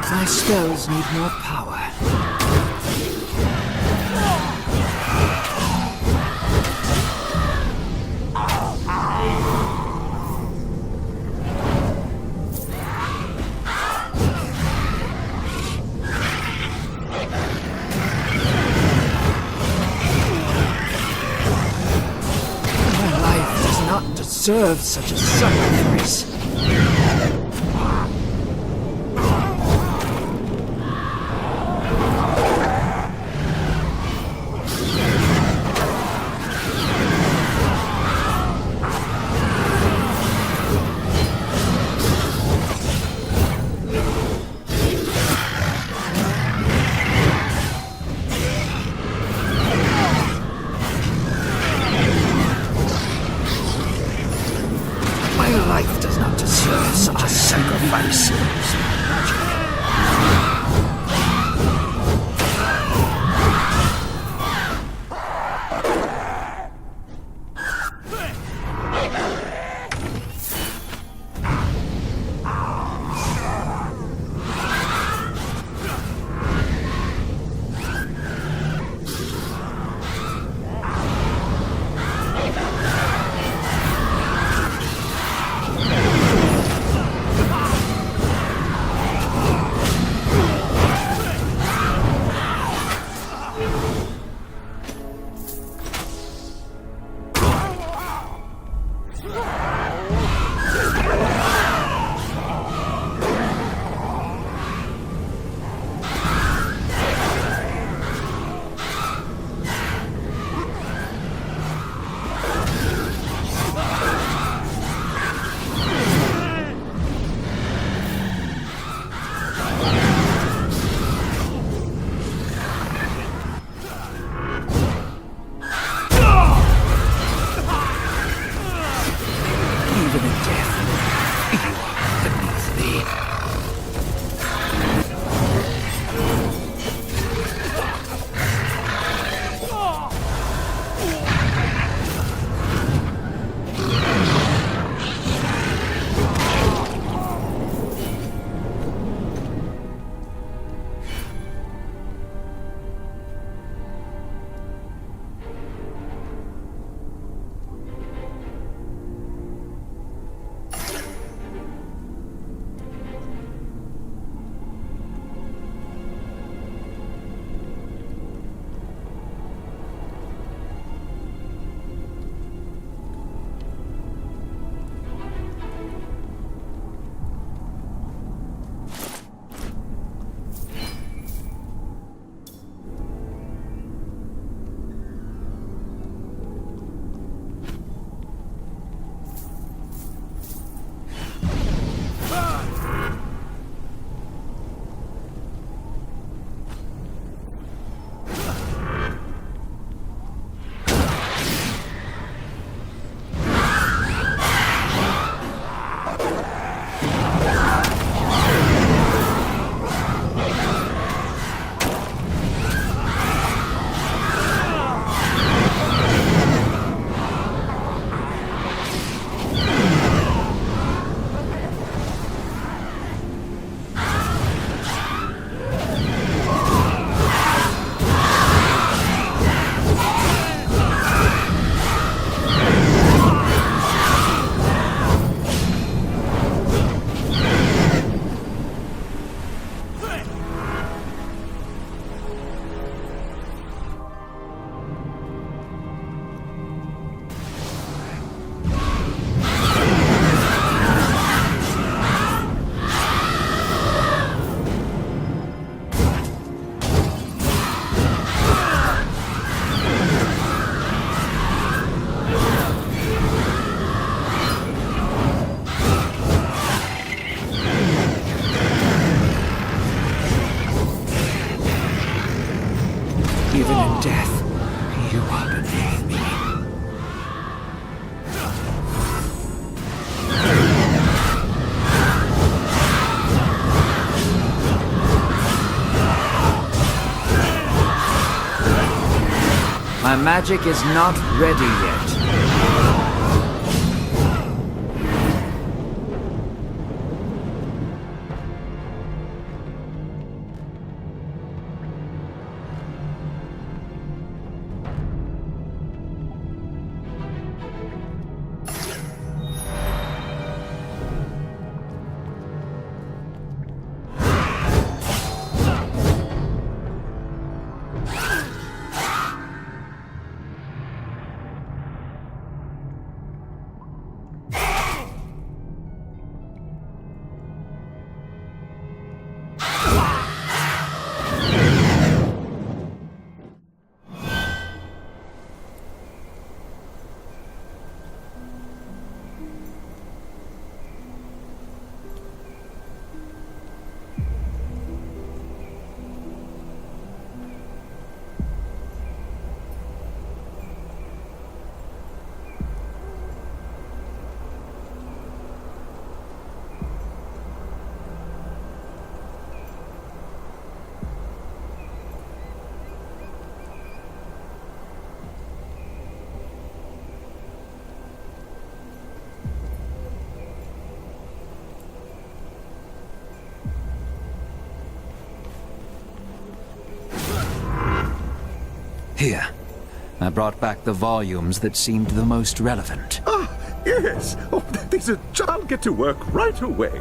My spells need more power. My life does not deserve such a sacrifice. My life does not deserve such a sacrifice. My magic is not ready yet. Here. I brought back the volumes that seemed the most relevant. Ah, yes. Oh, these are... I'll get to work right away.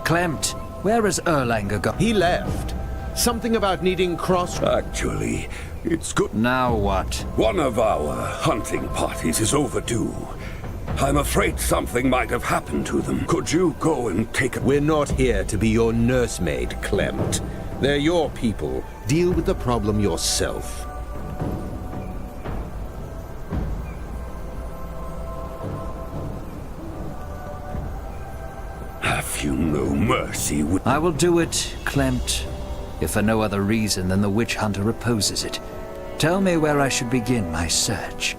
Clemt, where has Erlanger gone? He left. Something about needing cross... Actually, it's good. Now what? One of our hunting parties is overdue. I'm afraid something might have happened to them. Could you go and take a... We're not here to be your nursemaid, Clemt. They're your people. Deal with the problem yourself. Have you no mercy with... I will do it, Clemt, if for no other reason than the witch hunter opposes it. Tell me where I should begin my search.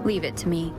Leave it to me.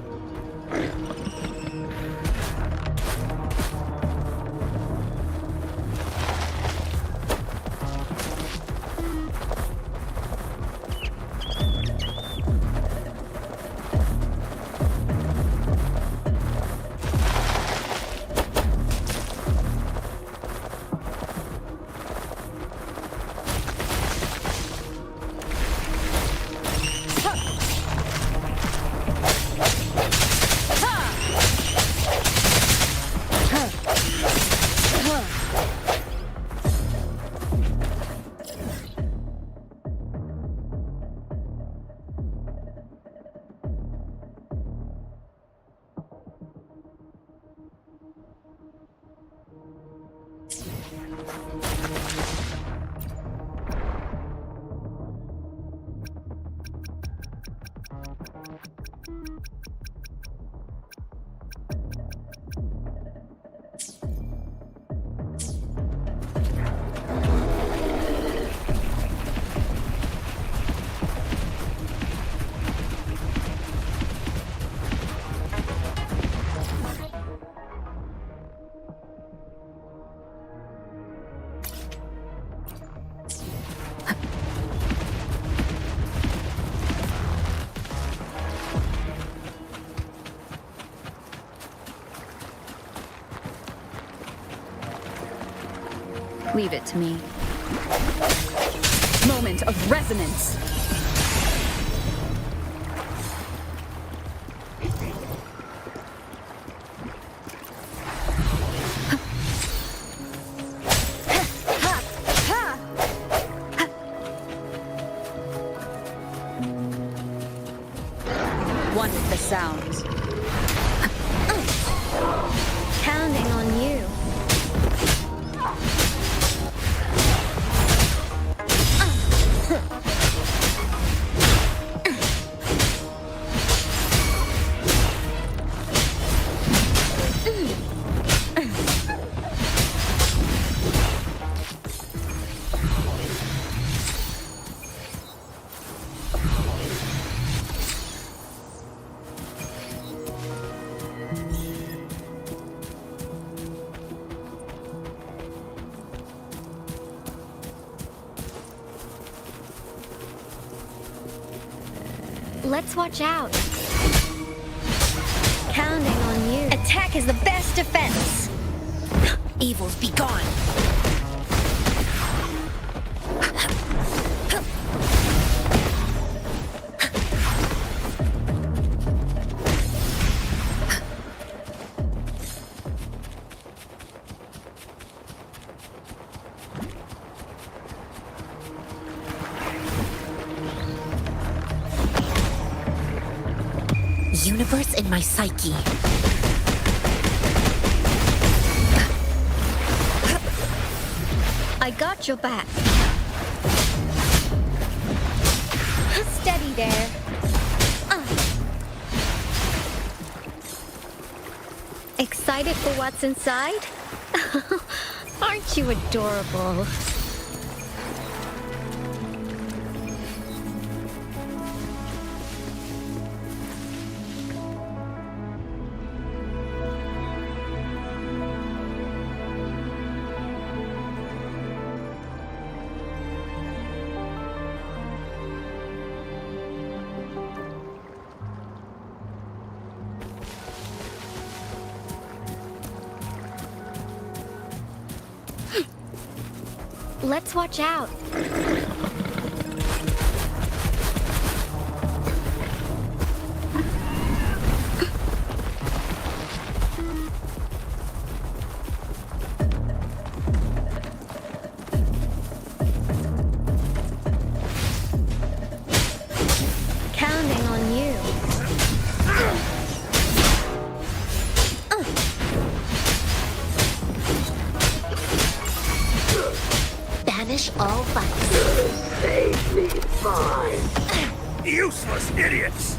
Leave it to me. Moment of resonance. One with the sounds. Counting on you. Let's watch out. Counting on you. Attack is the best defense. Evils be gone. Universe in my psyche. I got your back. Steady there. Excited for what's inside? Aren't you adorable? Let's watch out. Counting on you. Banish all vice. Save me, fine. Useless idiots!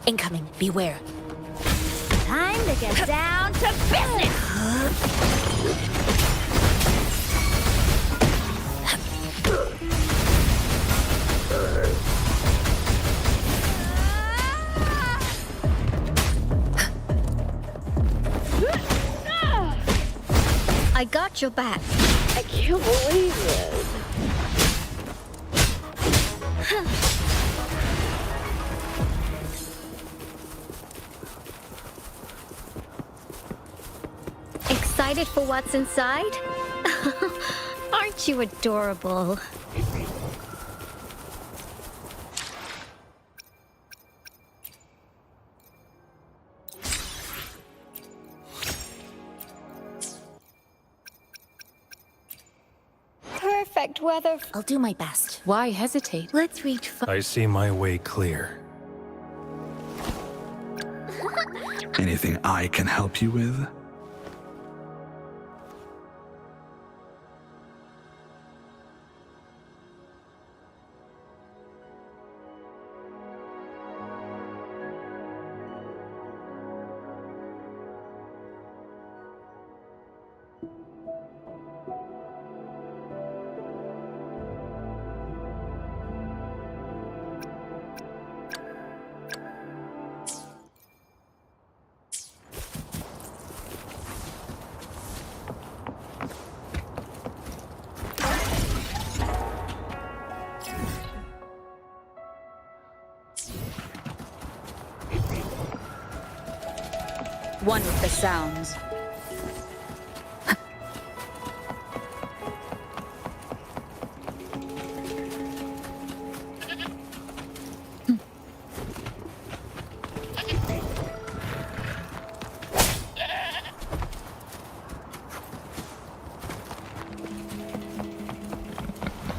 Incoming, beware. Time Time to get down to business! I got your back. I can't believe it. Excited for what's inside? Aren't you adorable? Perfect weather. I'll do my best. Why hesitate? Let's reach I see my way clear. Anything I can help you with? One with the sounds.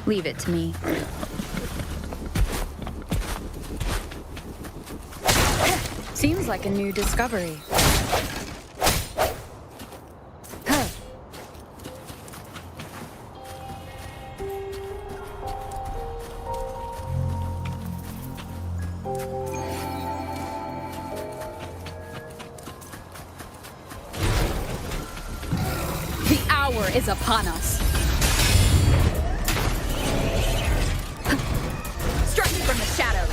Leave it to me. Seems like a new discovery. The hour is upon us. Striking from the shadows.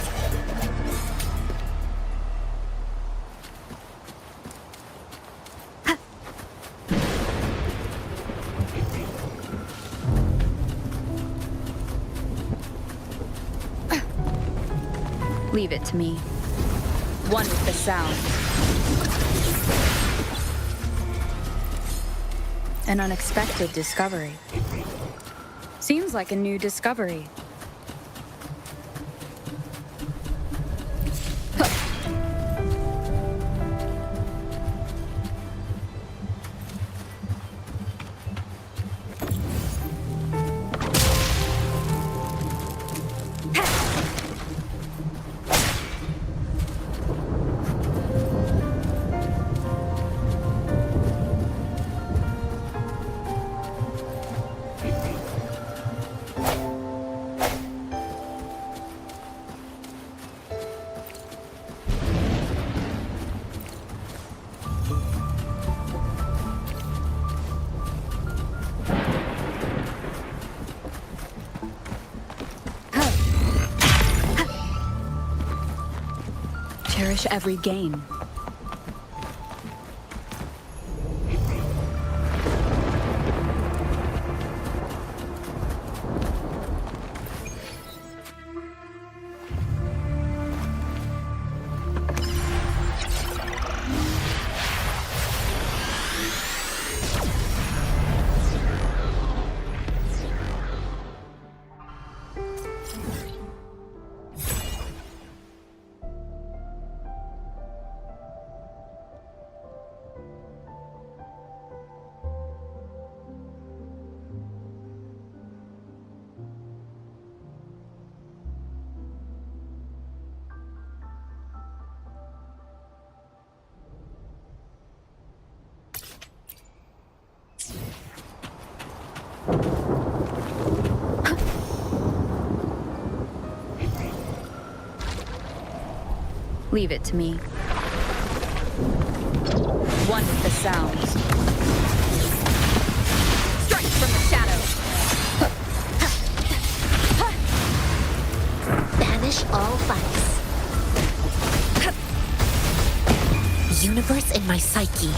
Leave it to me. One with the sound. An unexpected discovery. Seems like a new discovery. Cherish every gain. Leave it to me. one with the sounds. Strike from the shadow. Banish all vice. Universe in my psyche.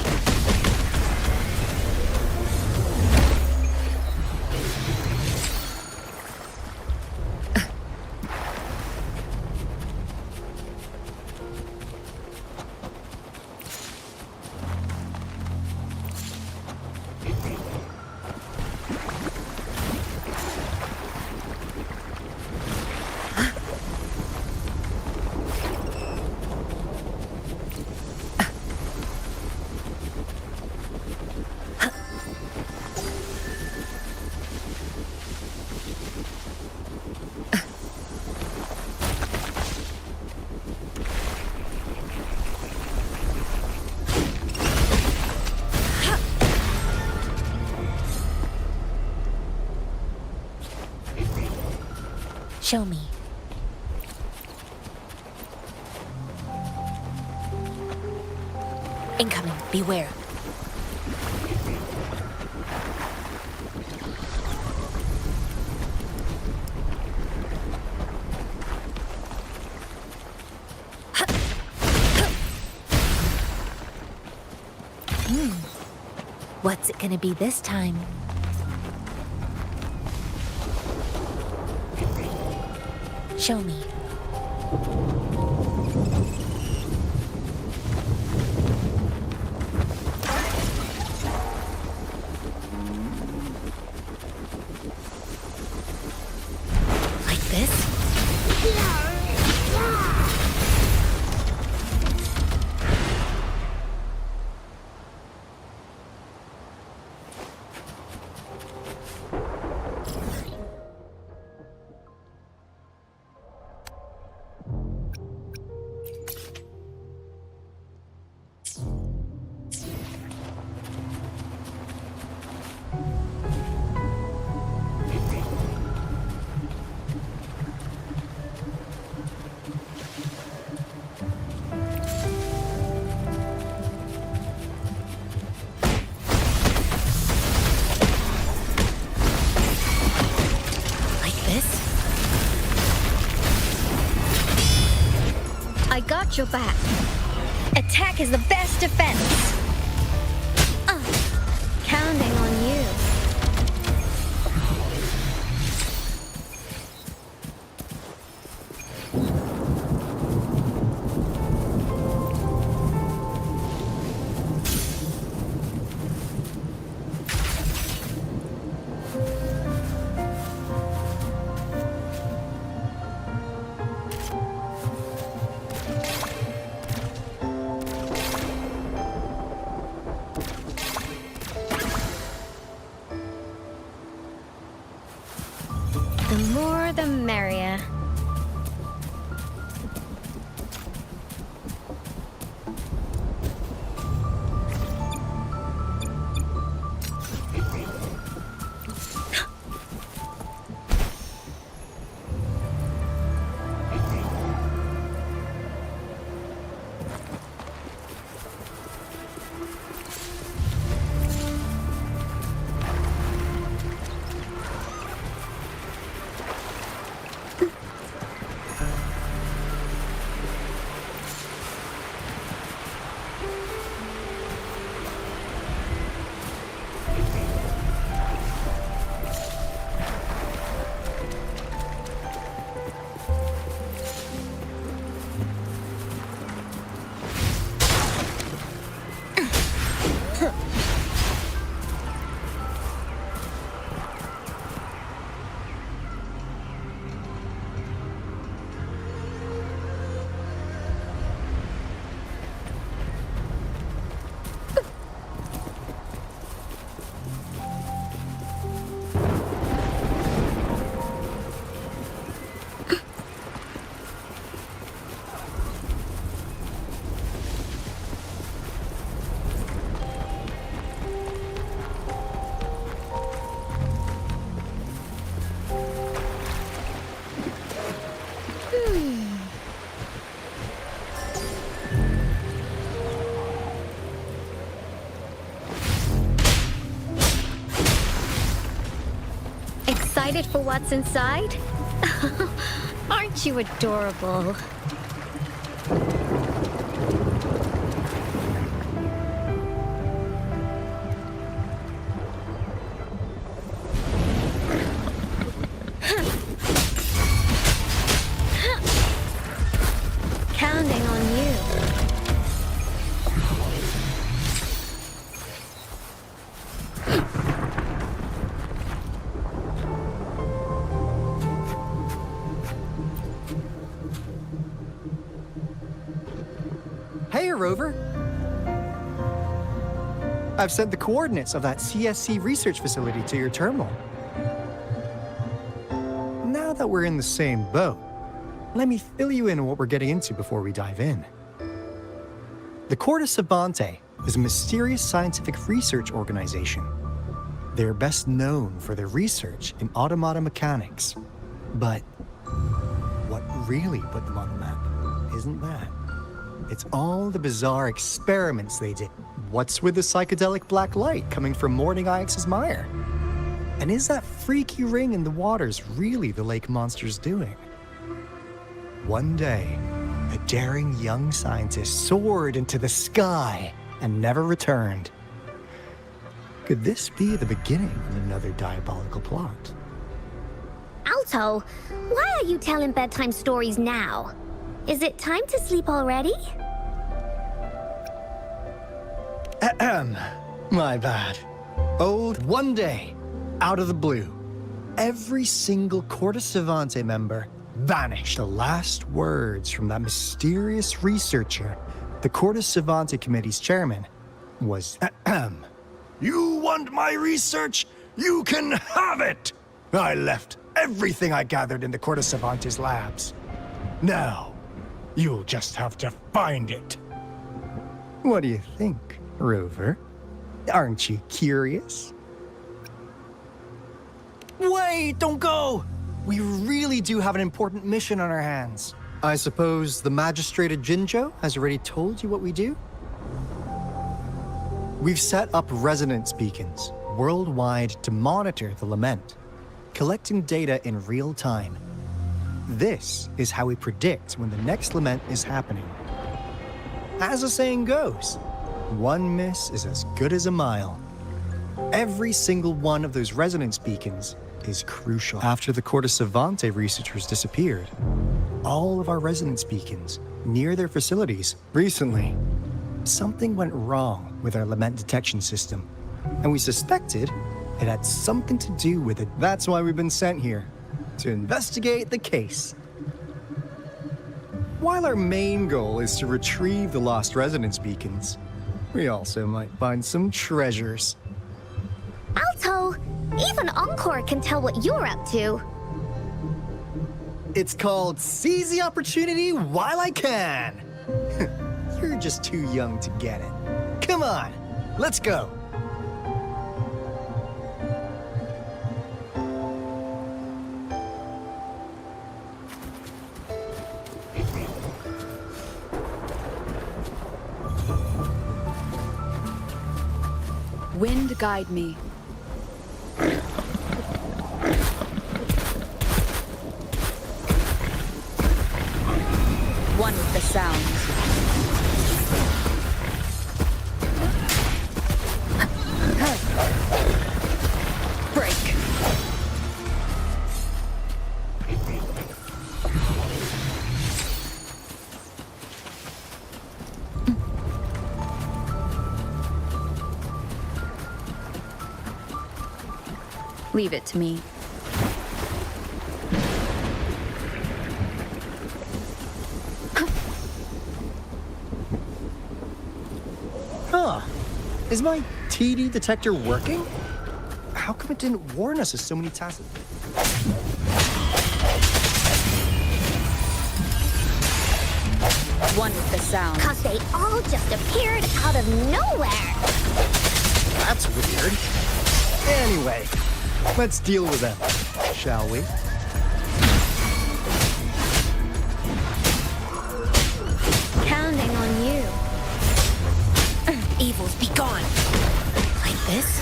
Show me. Incoming. Beware. What's it gonna be this time? Show me. Like this? I got your back. Attack is the best defense. Counting on you. The more the merrier. excited for what's inside? Aren't you adorable? Counting on you. Hey, Rover. I've sent the coordinates of that CSC research facility to your terminal. Now that we're in the same boat, let me fill you in on what we're getting into before we dive in. The Corte Savante is a mysterious scientific research organization. They're best known for their research in automata mechanics. But what really put them on the map isn't that. It's all the bizarre experiments they did. What's with the psychedelic black light coming from Morning Ix's mire? And is that freaky ring in the waters really the lake monster's doing? One day, a daring young scientist soared into the sky and never returned. Could this be the beginning of another diabolical plot? Alto, why are you telling bedtime stories now? Is it time to sleep already? Ahem. My bad. One day, out of the blue, every single Corte Savante member vanished. The last words from that mysterious researcher, the Corte Savante Committee's chairman, was, ahem. You want my research? You can have it! I left everything I gathered in the Corte Savante's labs. Now, you'll just have to find it. What do you think, Rover? Aren't you curious? Wait, don't go! We really do have an important mission on our hands. I suppose the Magistrate of Jinzhou has already told you what we do? We've set up resonance beacons worldwide to monitor the lament, collecting data in real time. This is how we predict when the next lament is happening. As the saying goes, one miss is as good as a mile. Every single one of those resonance beacons is crucial. After the Corte Savante researchers disappeared, all of our resonance beacons near their facilities recently, something went wrong with our lament detection system, and we suspected it had something to do with it. That's why we've been sent here, to investigate the case. While our main goal is to retrieve the lost resonance beacons, we also might find some treasures. Alto, even Encore can tell what you're up to. It's called Seize the Opportunity While I Can. You're just too young to get it. Come on, let's go. Wind guide me. One with the sounds. Break. Leave it to me. Huh. Is my TD detector working? How come it didn't warn us of so many tasks? One with the sound. 'Cause they all just appeared out of nowhere. That's weird. Anyway, let's deal with them, shall we? Counting on you. Evils be gone. Like this?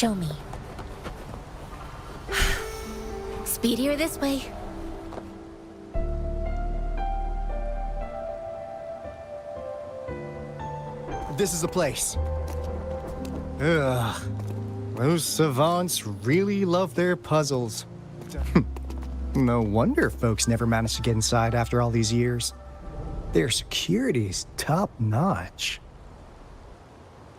Show me. Speedier this way. This is the place. Ugh. Those savants really love their puzzles. No wonder folks never managed to get inside after all these years. Their security's top-notch.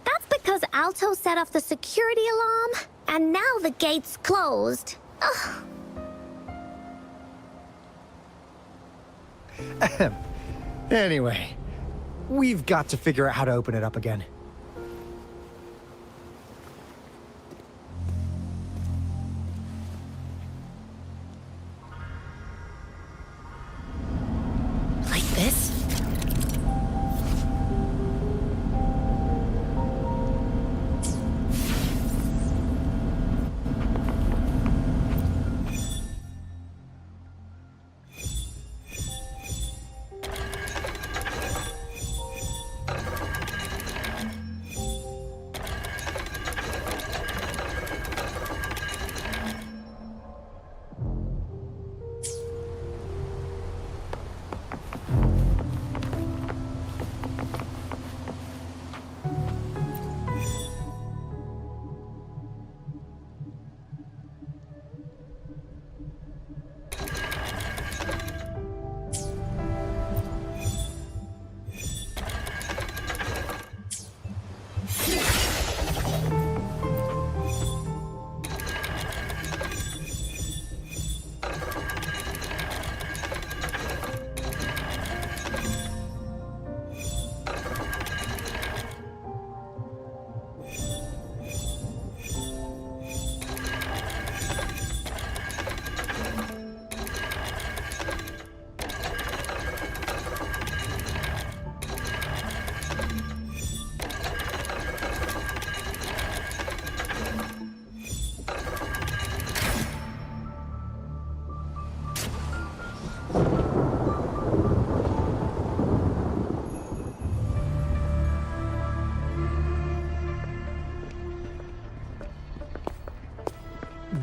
That's because Alto set off the security alarm, and now the gate's closed. Ugh. Anyway, we've got to figure out how to open it up again. Like this?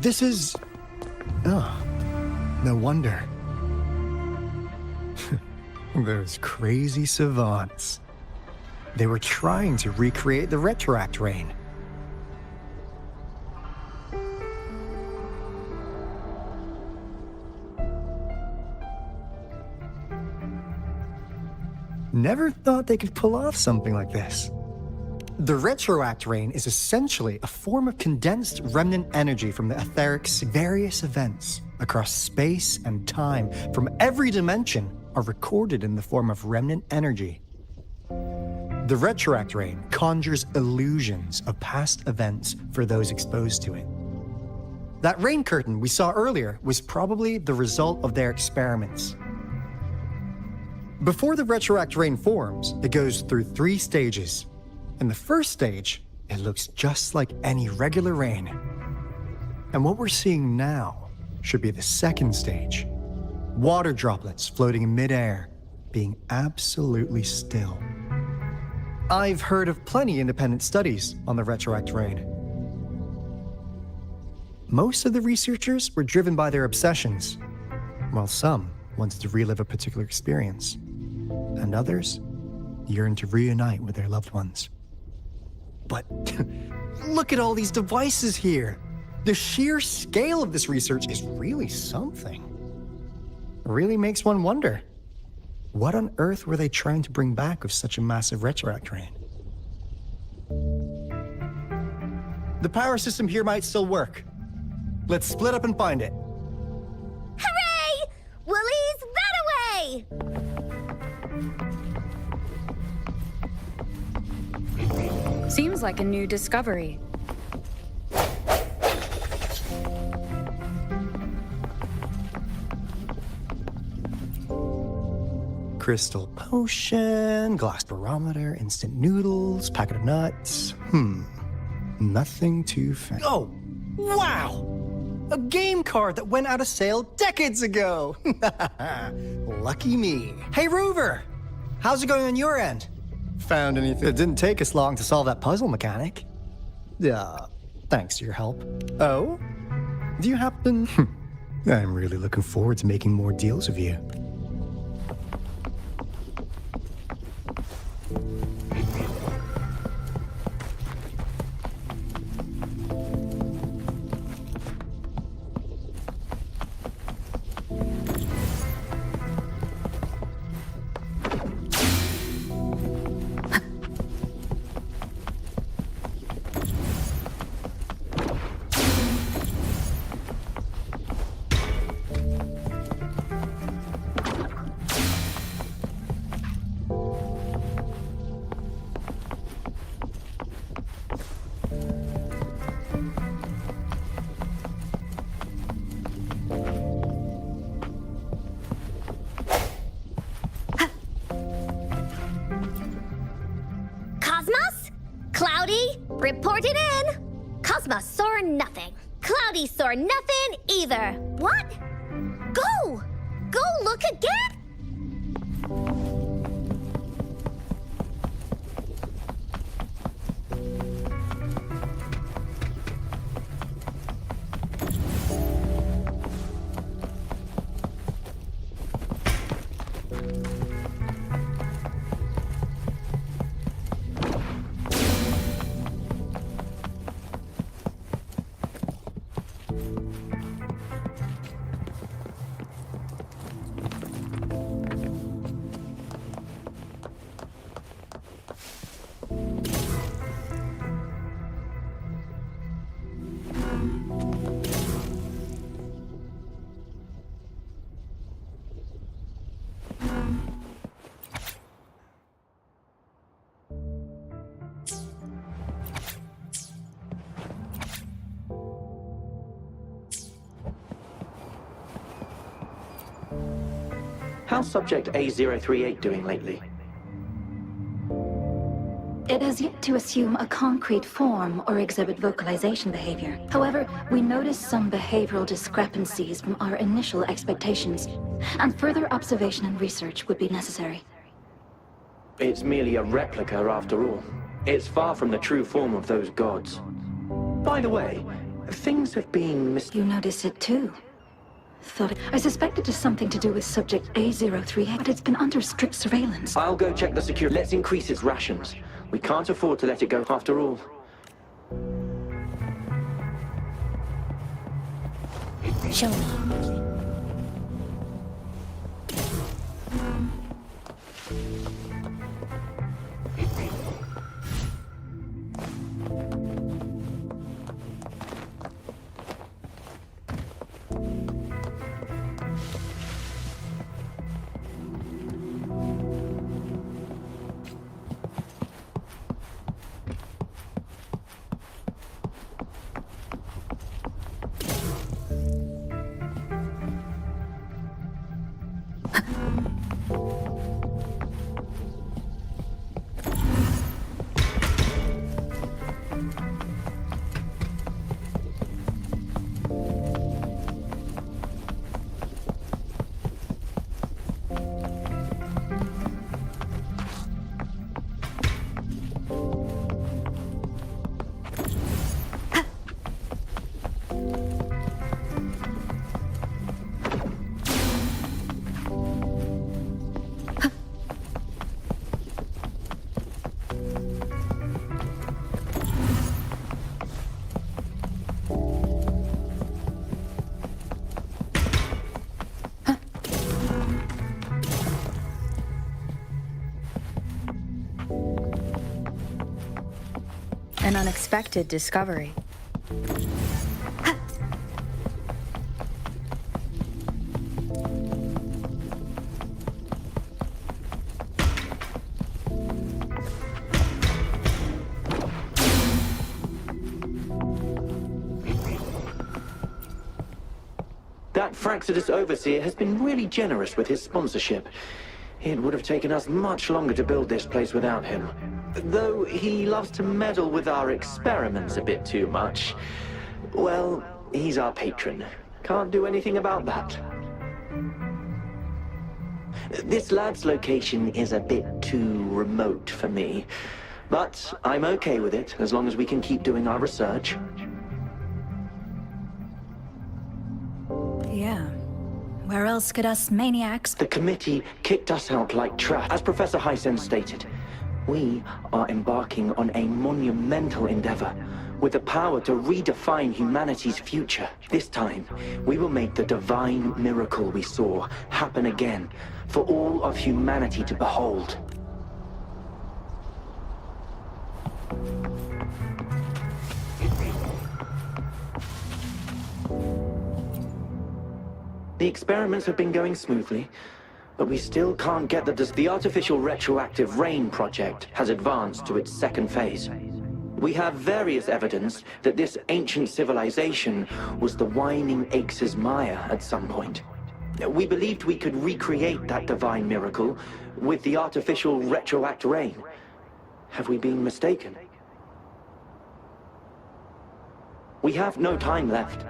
This is... Oh, no wonder. Those crazy savants. They were trying to recreate the Retroact Rain. Never thought they could pull off something like this. The Retroact Rain is essentially a form of condensed remnant energy from the Etheric's various events across space and time from every dimension are recorded in the form of remnant energy. The Retroact Rain conjures illusions of past events for those exposed to it. That rain curtain we saw earlier was probably the result of their experiments. Before the Retroact Rain forms, it goes through 3 stages. In the first stage, it looks just like any regular rain. And what we're seeing now should be the second stage. Water droplets floating in midair, being absolutely still. I've heard of plenty independent studies on the Retroact Rain. Most of the researchers were driven by their obsessions, while some wanted to relive a particular experience, and others yearned to reunite with their loved ones. But look at all these devices here. The sheer scale of this research is really something. It really makes one wonder, what on earth were they trying to bring back with such a massive Retroact Rain? The power system here might still work. Let's split up and find it. Hooray! Woolies, that away! Seems like a new discovery. Crystal potion, glass barometer, instant noodles, packet of nuts. Nothing too fancy. Oh, wow! A game card that went out of sale decades ago. Lucky me. Hey, Rover, how's it going on your end? Found anything? It didn't take us long to solve that puzzle mechanic. thanks to your help. Oh? Do you happen... I'm really looking forward to making more deals with you. Cosmos? Cloudy? Report it in! Cosmos saw nothing. Cloudy saw nothing either. What? Go! Go look again! How's Subject A038 doing lately? It has yet to assume a concrete form or exhibit vocalization behavior. However, we noticed some behavioral discrepancies from our initial expectations, and further observation and research would be necessary. It's merely a replica after all. It's far from the true form of those gods. By the way, things have been You notice it too? I suspect it is something to do with Subject A038, but it's been under strict surveillance. I'll go check the security. Let's increase its rations. We can't afford to let it go after all. Show me. An unexpected discovery. That Fraxidus Overseer has been really generous with his sponsorship. It would have taken us much longer to build this place without him. Though he loves to meddle with our experiments a bit too much. Well, he's our patron. Can't do anything about that. This lab's location is a bit too remote for me. But I'm okay with it, as long as we can keep doing our research. Where else could us maniacs... The committee kicked us out like trash. As Professor Hysen stated, we are embarking on a monumental endeavor with the power to redefine humanity's future. This time, we will make the divine miracle we saw happen again for all of humanity to behold. The experiments have been going smoothly, but we still can't get the artificial retroactive rain project has advanced to its second phase. We have various evidence that this ancient civilization was the Whining Aches' Maya at some point. We believed we could recreate that divine miracle with the artificial retroact rain. Have we been mistaken? We have no time left.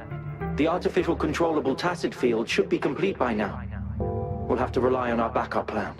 The artificial controllable tacit field should be complete by now. We'll have to rely on our backup plan.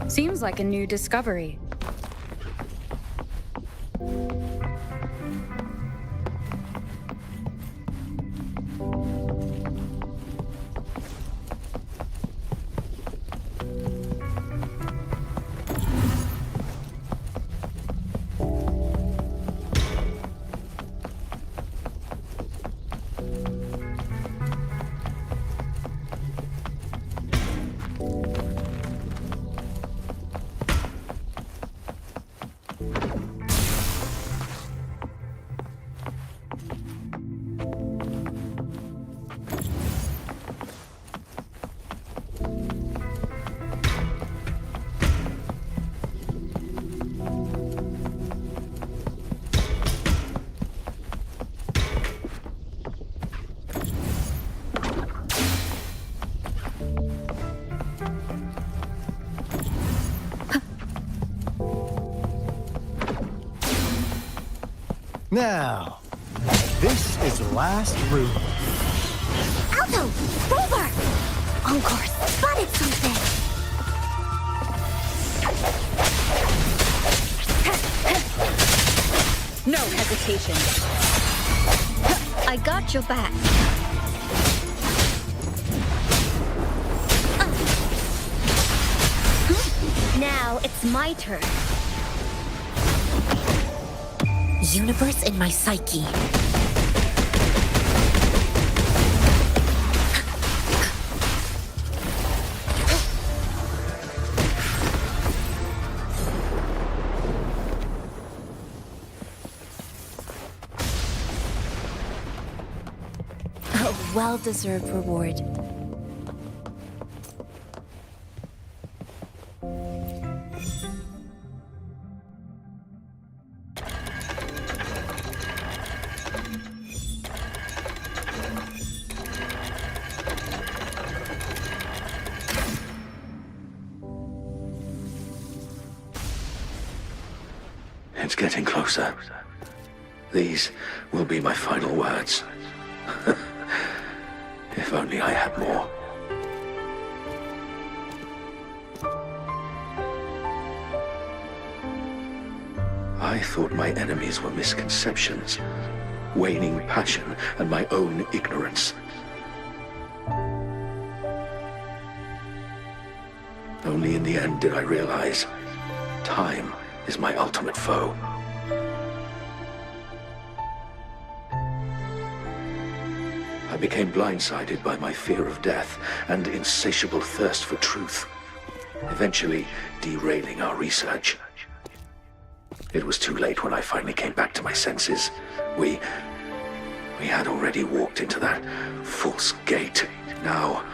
Seems like a new discovery. Now, this is the last room. Alto! Rover! Encore spotted something! No hesitation. I got your back. Now it's my turn. Universe in my psyche. A well-deserved reward. It's getting closer. These will be my final words. If only I had more. I thought my enemies were misconceptions, waning passion, and my own ignorance. Only in the end did I realize time is my ultimate foe. I became blindsided by my fear of death and insatiable thirst for truth, eventually derailing our research. It was too late when I finally came back to my senses. We had already walked into that false gate. Now,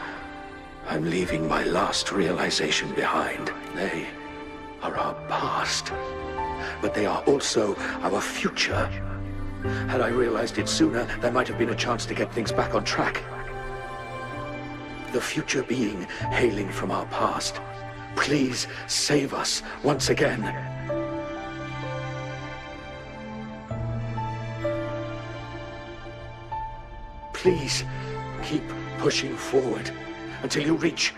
I'm leaving my last realization behind. They are our past, but they are also our future. Had I realized it sooner, there might have been a chance to get things back on track. The future being hailing from our past. Please save us once again. Please keep pushing forward until you reach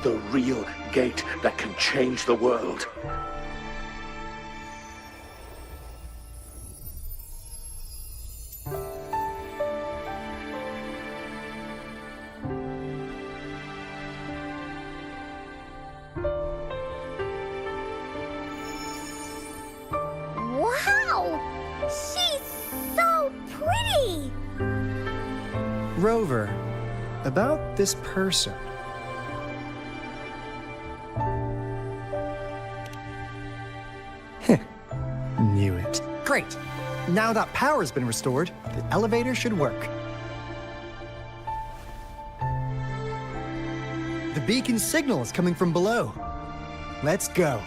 the real gate that can change the world. Wow! She's so pretty! Rover, about this person. Knew it. Great! Now that power's been restored, the elevator should work. The beacon signal is coming from below. Let's go.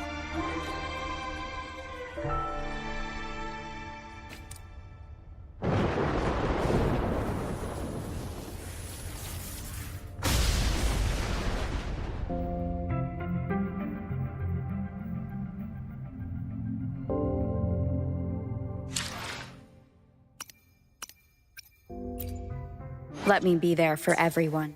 Let me be there for everyone.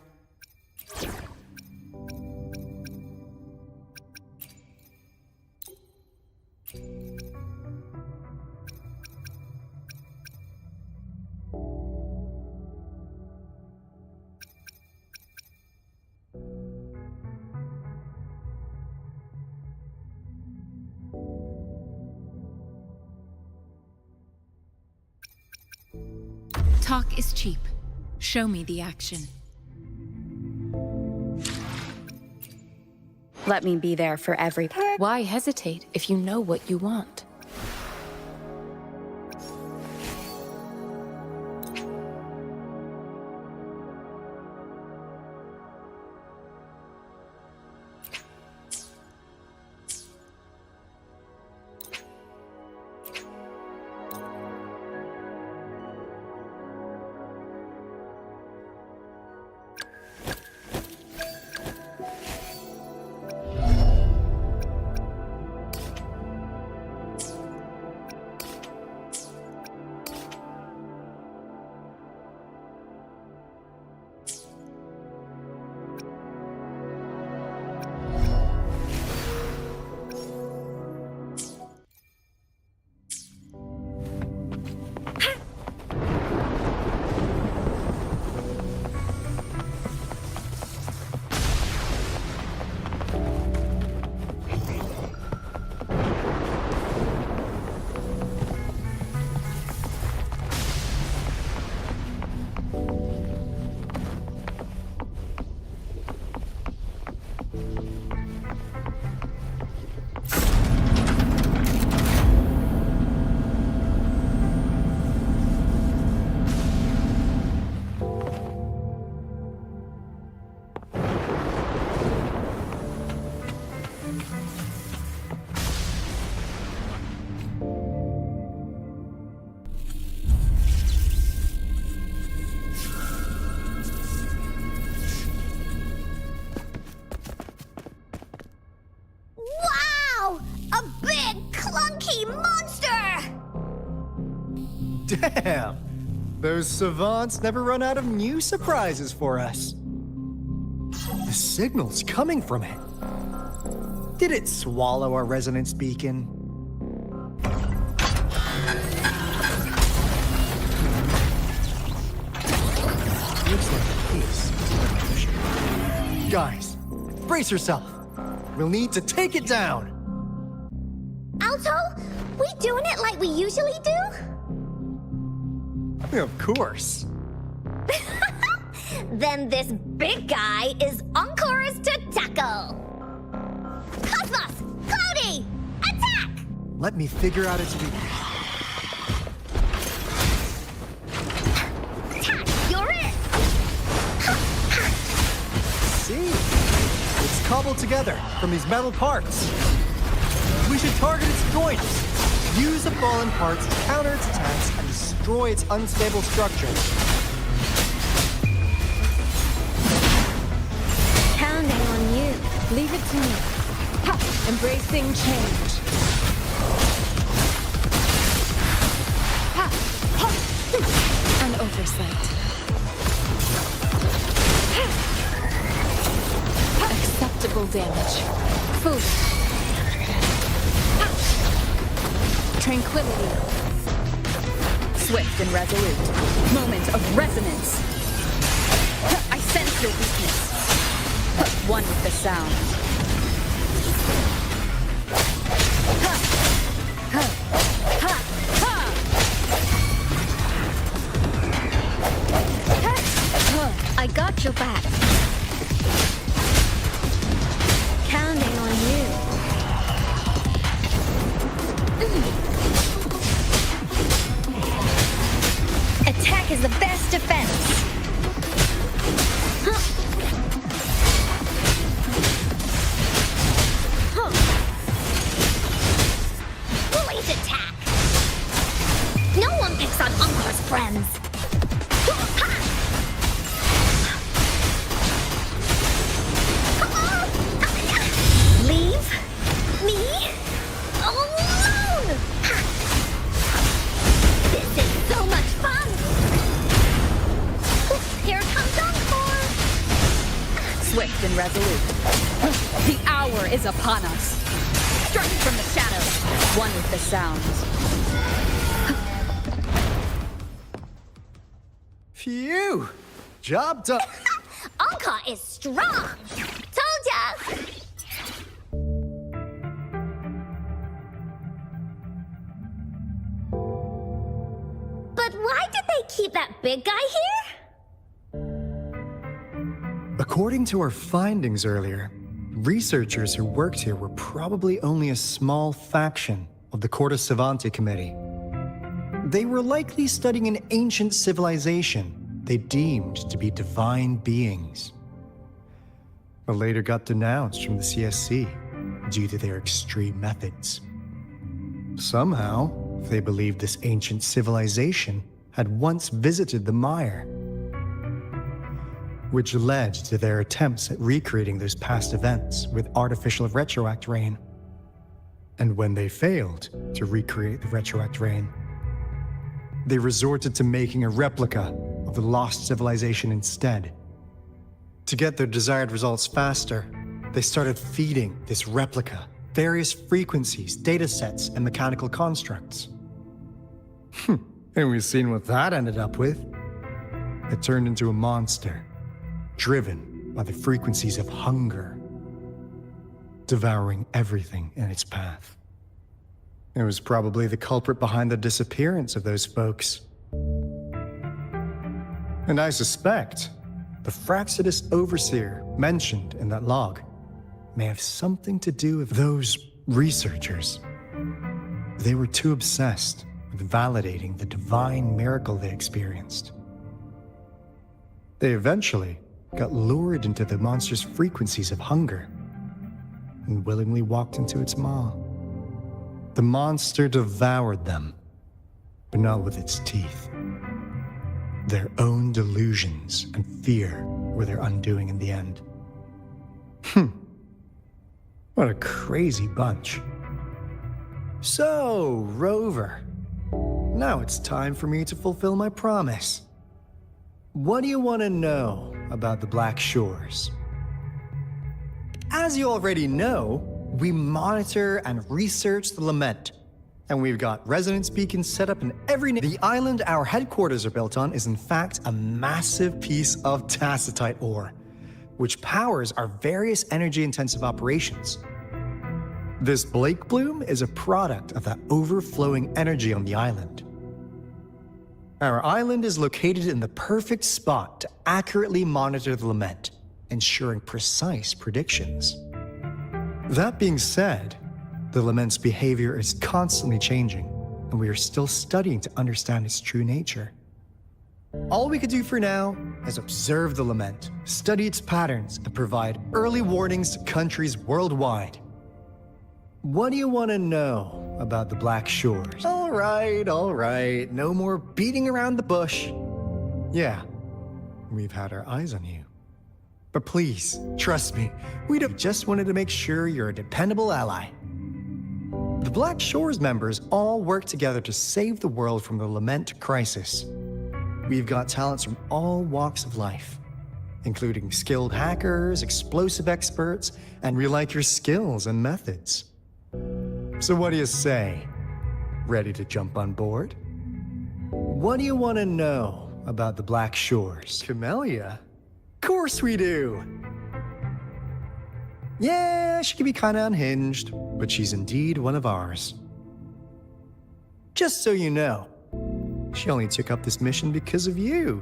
Talk is cheap. Show me the action. Let me be there for everyone. Why hesitate if you know what you want? Damn! Those savants never run out of new surprises for us. The signal's coming from it. Did it swallow our resonance beacon? Looks like a case. Guys, brace yourself. we'll need to take it down! Alto, we doing it like we usually do? Of course. Then this big guy is Ancora's to tackle! Cosmos! Cloudy! Attack! Let me figure out its weakness. Attack! You're it! See? It's cobbled together from these metal parts. We should target its joints. Use the fallen parts to counter its attacks and destroy its unstable structure. Counting on you. Leave it to me. Ha! Embracing change. Ha! Ha! An oversight. Acceptable damage. Foolish. Tranquility. Swift and resolute. Moment of resonance. I sense your weakness. One with the sound. I got your back. Counting on you. Attack is the best defense. Blade attack. No one picks on Ancor's friends. Leave me alone! This is so much fun! Here comes Encore! Swift and resolute. The hour is upon us. Strike from the shadows. One with the sound. Phew! Job done. Encore is strong! Told ya! But why did they keep that big guy here? According to our findings earlier, researchers who worked here were probably only a small faction of the Corte Savante Committee. They were likely studying an ancient civilization they deemed to be divine beings, but later got denounced from the CSC due to their extreme methods. Somehow, they believed this ancient civilization had once visited the Mire, which led to their attempts at recreating those past events with artificial retroact rain. And when they failed to recreate the retroact rain, they resorted to making a replica of the lost civilization instead. To get their desired results faster, they started feeding this replica various frequencies, data sets, and mechanical constructs. And we've seen what that ended up with. It turned into a monster, driven by the frequencies of hunger, devouring everything in its path. It was probably the culprit behind the disappearance of those folks. And I suspect the Fraxidus Overseer mentioned in that log may have something to do with those researchers. They were too obsessed with validating the divine miracle they experienced. They eventually got lured into the monster's frequencies of hunger and willingly walked into its maw. The monster devoured them, but not with its teeth. Their own delusions and fear were their undoing in the end. What a crazy bunch. So, Rover, now it's time for me to fulfill my promise. What do you want to know about the Black Shores? As you already know, we monitor and research the Lament, and we've got resonance beacons set up in every... The island our headquarters are built on is in fact a massive piece of tacitite ore, which powers our various energy-intensive operations. This Blake Bloom is a product of that overflowing energy on the island. Our island is located in the perfect spot to accurately monitor the lament, ensuring precise predictions. That being said, the lament's behavior is constantly changing, and we are still studying to understand its true nature. All we could do for now is observe the lament, study its patterns, and provide early warnings to countries worldwide. What do you want to know about the Black Shores? All right. No more beating around the bush. Yeah, we've had our eyes on you. But please, trust me, we'd have just wanted to make sure you're a dependable ally. The Black Shores members all work together to save the world from the Lament crisis. We've got talents from all walks of life, including skilled hackers, explosive experts, and we like your skills and methods. So what do you say? Ready to jump on board? What do you want to know about the Black Shores? Camellia? Of course we do! Yeah, she can be kinda unhinged, but she's indeed one of ours. Just so you know, she only took up this mission because of you.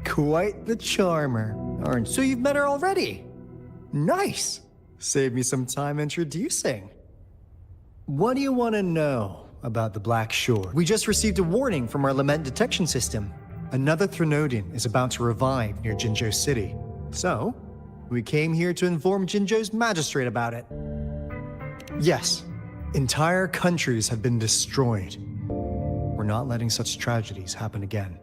Quite the charmer, aren't you? So you've met her already? Nice! Save me some time introducing. What do you want to know about the Black Shore? We just received a warning from our lament detection system. Another Threnodian is about to revive near Jinzhou City. So, we came here to inform Jinzhou's magistrate about it. Yes, entire countries have been destroyed. We're not letting such tragedies happen again.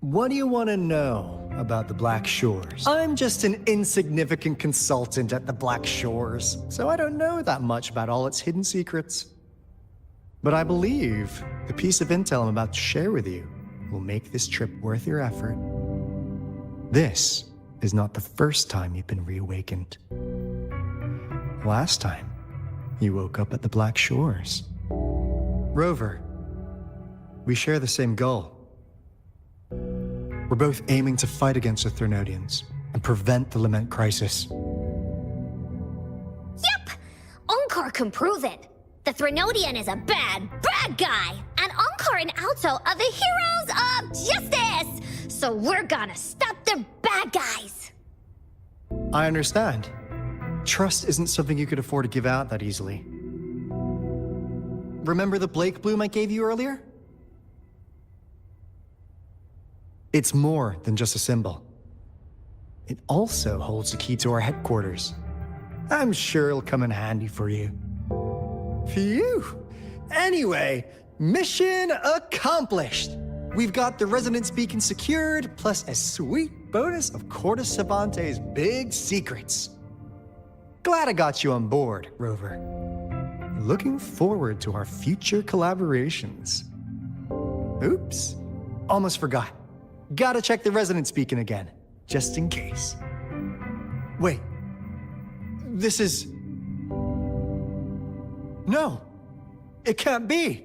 What do you want to know about the Black Shores? I'm just an insignificant consultant at the Black Shores, so I don't know that much about all its hidden secrets. But I believe the piece of intel I'm about to share with you will make this trip worth your effort. This is not the first time you've been reawakened. Last time, you woke up at the Black Shores. Rover, we share the same goal. We're both aiming to fight against the Threnodians and prevent the Lament crisis. Yep! Encore can prove it. The Threnodian is a bad, bad guy, and Encore and Alto are the heroes of justice! So we're gonna stop the bad guys! I understand. Trust isn't something you could afford to give out that easily. Remember the Blake Bloom I gave you earlier? It's more than just a symbol. It also holds the key to our headquarters. I'm sure it'll come in handy for you. Phew! Anyway, mission accomplished! We've got the resonance beacon secured, plus a sweet bonus of Cordis Savante's big secrets. Glad I got you on board, Rover. Looking forward to our future collaborations. Oops, almost forgot. Gotta check the resonance beacon again, just in case. Wait, this is... No, it can't be.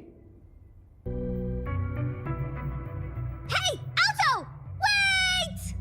Hey, Alto! Wait!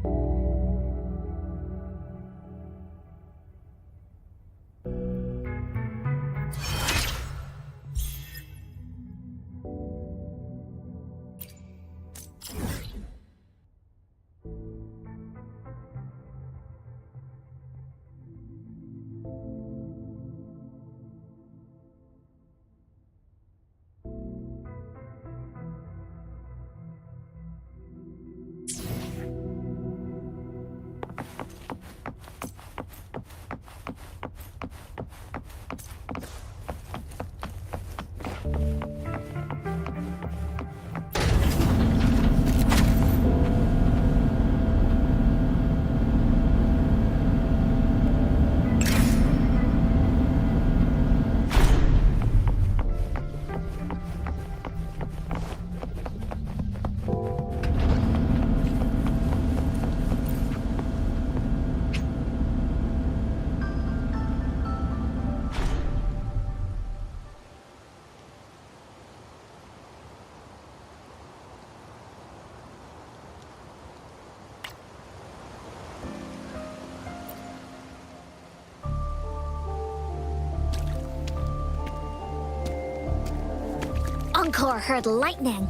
Encore heard lightning.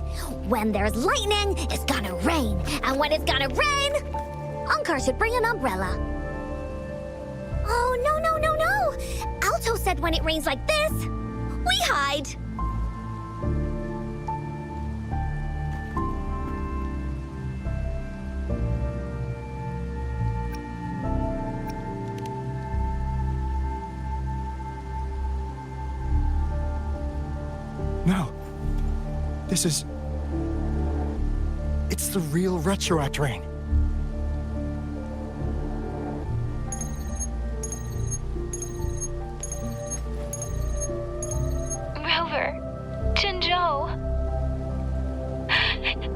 When there's lightning, it's gonna rain. And when it's gonna rain, Encore should bring an umbrella. Oh, no, no, no, no! Alto said when it rains like this, we hide. No. This is... It's the real Retroact rain. Rover, Jinzhou.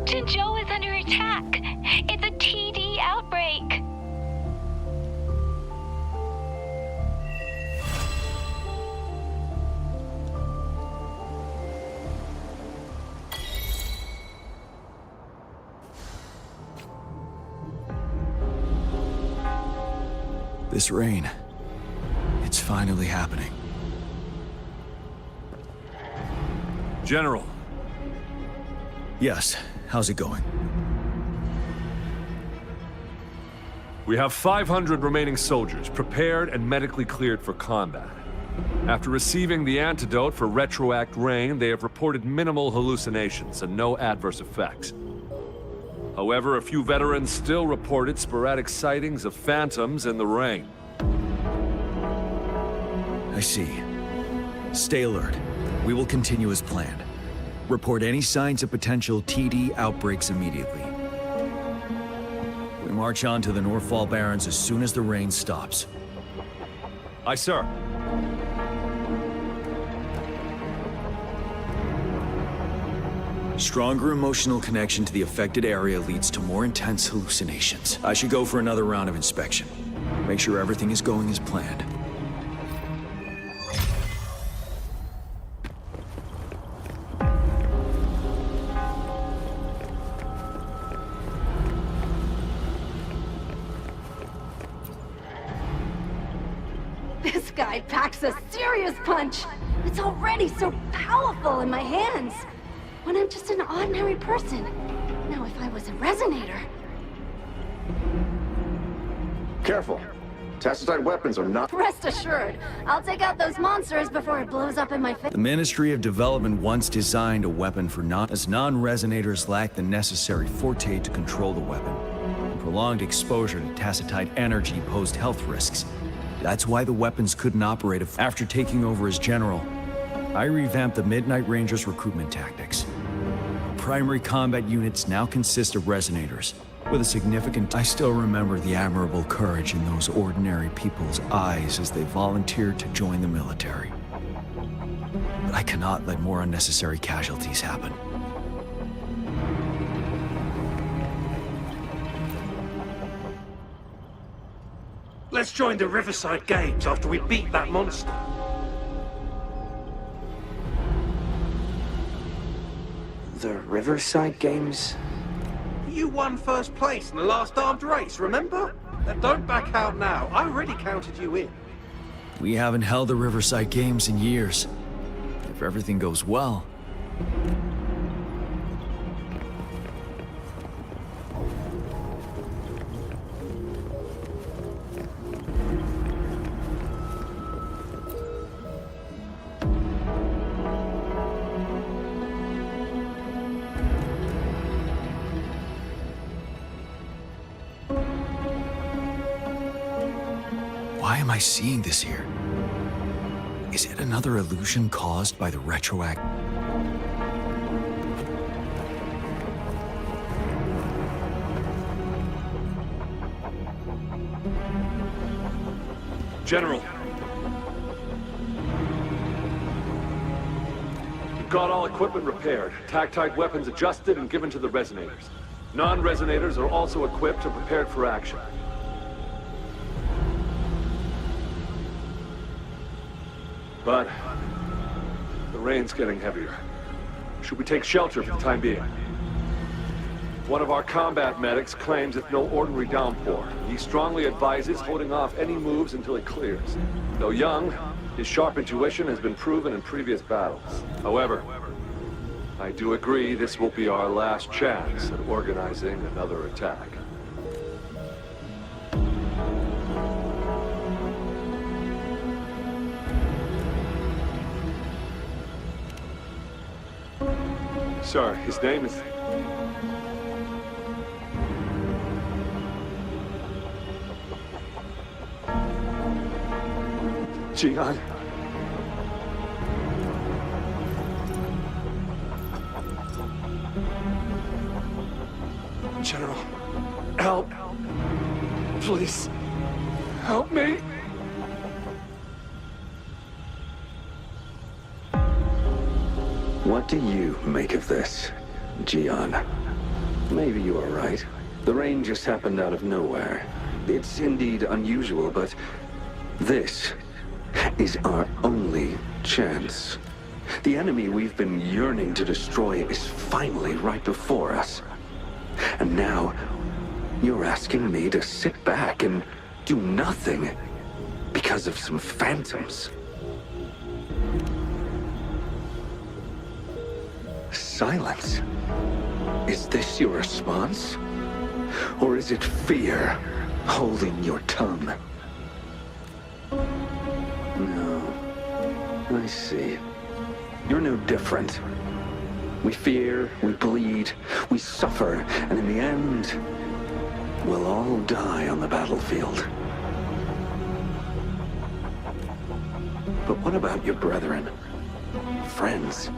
Jinzhou is under attack. It's a TD outbreak. This rain, it's finally happening. General. Yes, how's it going? We have 500 remaining soldiers, prepared and medically cleared for combat. After receiving the antidote for Retroact Rain, they have reported minimal hallucinations and no adverse effects. However, a few veterans still reported sporadic sightings of phantoms in the rain. I see. Stay alert. We will continue as planned. Report any signs of potential TD outbreaks immediately. We march on to the Northfall Barrens as soon as the rain stops. Aye, sir. Stronger emotional connection to the affected area leads to more intense hallucinations. I should go for another round of inspection. Make sure everything is going as planned. This guy packs a serious punch. It's already so powerful in my hands. When I'm just an ordinary person. Now, if I was a resonator... Careful. Tacitite weapons are not... Rest assured, I'll take out those monsters before it blows up in my face. The Ministry of Development once designed a weapon for as non-resonators lack the necessary forte to control the weapon. Prolonged exposure to tacitite energy posed health risks. That's why the weapons couldn't operate after taking over as general. I revamped the Midnight Rangers' recruitment tactics. Primary combat units now consist of resonators, with a significant... I still remember the admirable courage in those ordinary people's eyes as they volunteered to join the military. But I cannot let more unnecessary casualties happen. Let's join the Riverside Games after we beat that monster. The Riverside Games? You won first place in the last armed race, remember? Now don't back out now. I already counted you in. We haven't held the Riverside Games in years. If everything goes well... Why am I seeing this here? Is it another illusion caused by the Retroact? General. We've got all equipment repaired, tactite weapons adjusted and given to the resonators. Non-resonators are also equipped and prepared for action. But the rain's getting heavier. Should we take shelter for the time being? One of our combat medics claims it's no ordinary downpour. He strongly advises holding off any moves until it clears. Though young, his sharp intuition has been proven in previous battles. However, I do agree this will be our last chance at organizing another attack. Sir, his name is... Jian. General, help. Please, help me. What do you make of this, Jian? Maybe you are right. The rain just happened out of nowhere. It's indeed unusual, but this is our only chance. The enemy we've been yearning to destroy is finally right before us. And now, you're asking me to sit back and do nothing because of some phantoms. Silence. Is this your response? Or is it fear holding your tongue? No. I see. You're no different. We fear, we bleed, we suffer, and in the end, we'll all die on the battlefield. But what about your brethren, friends,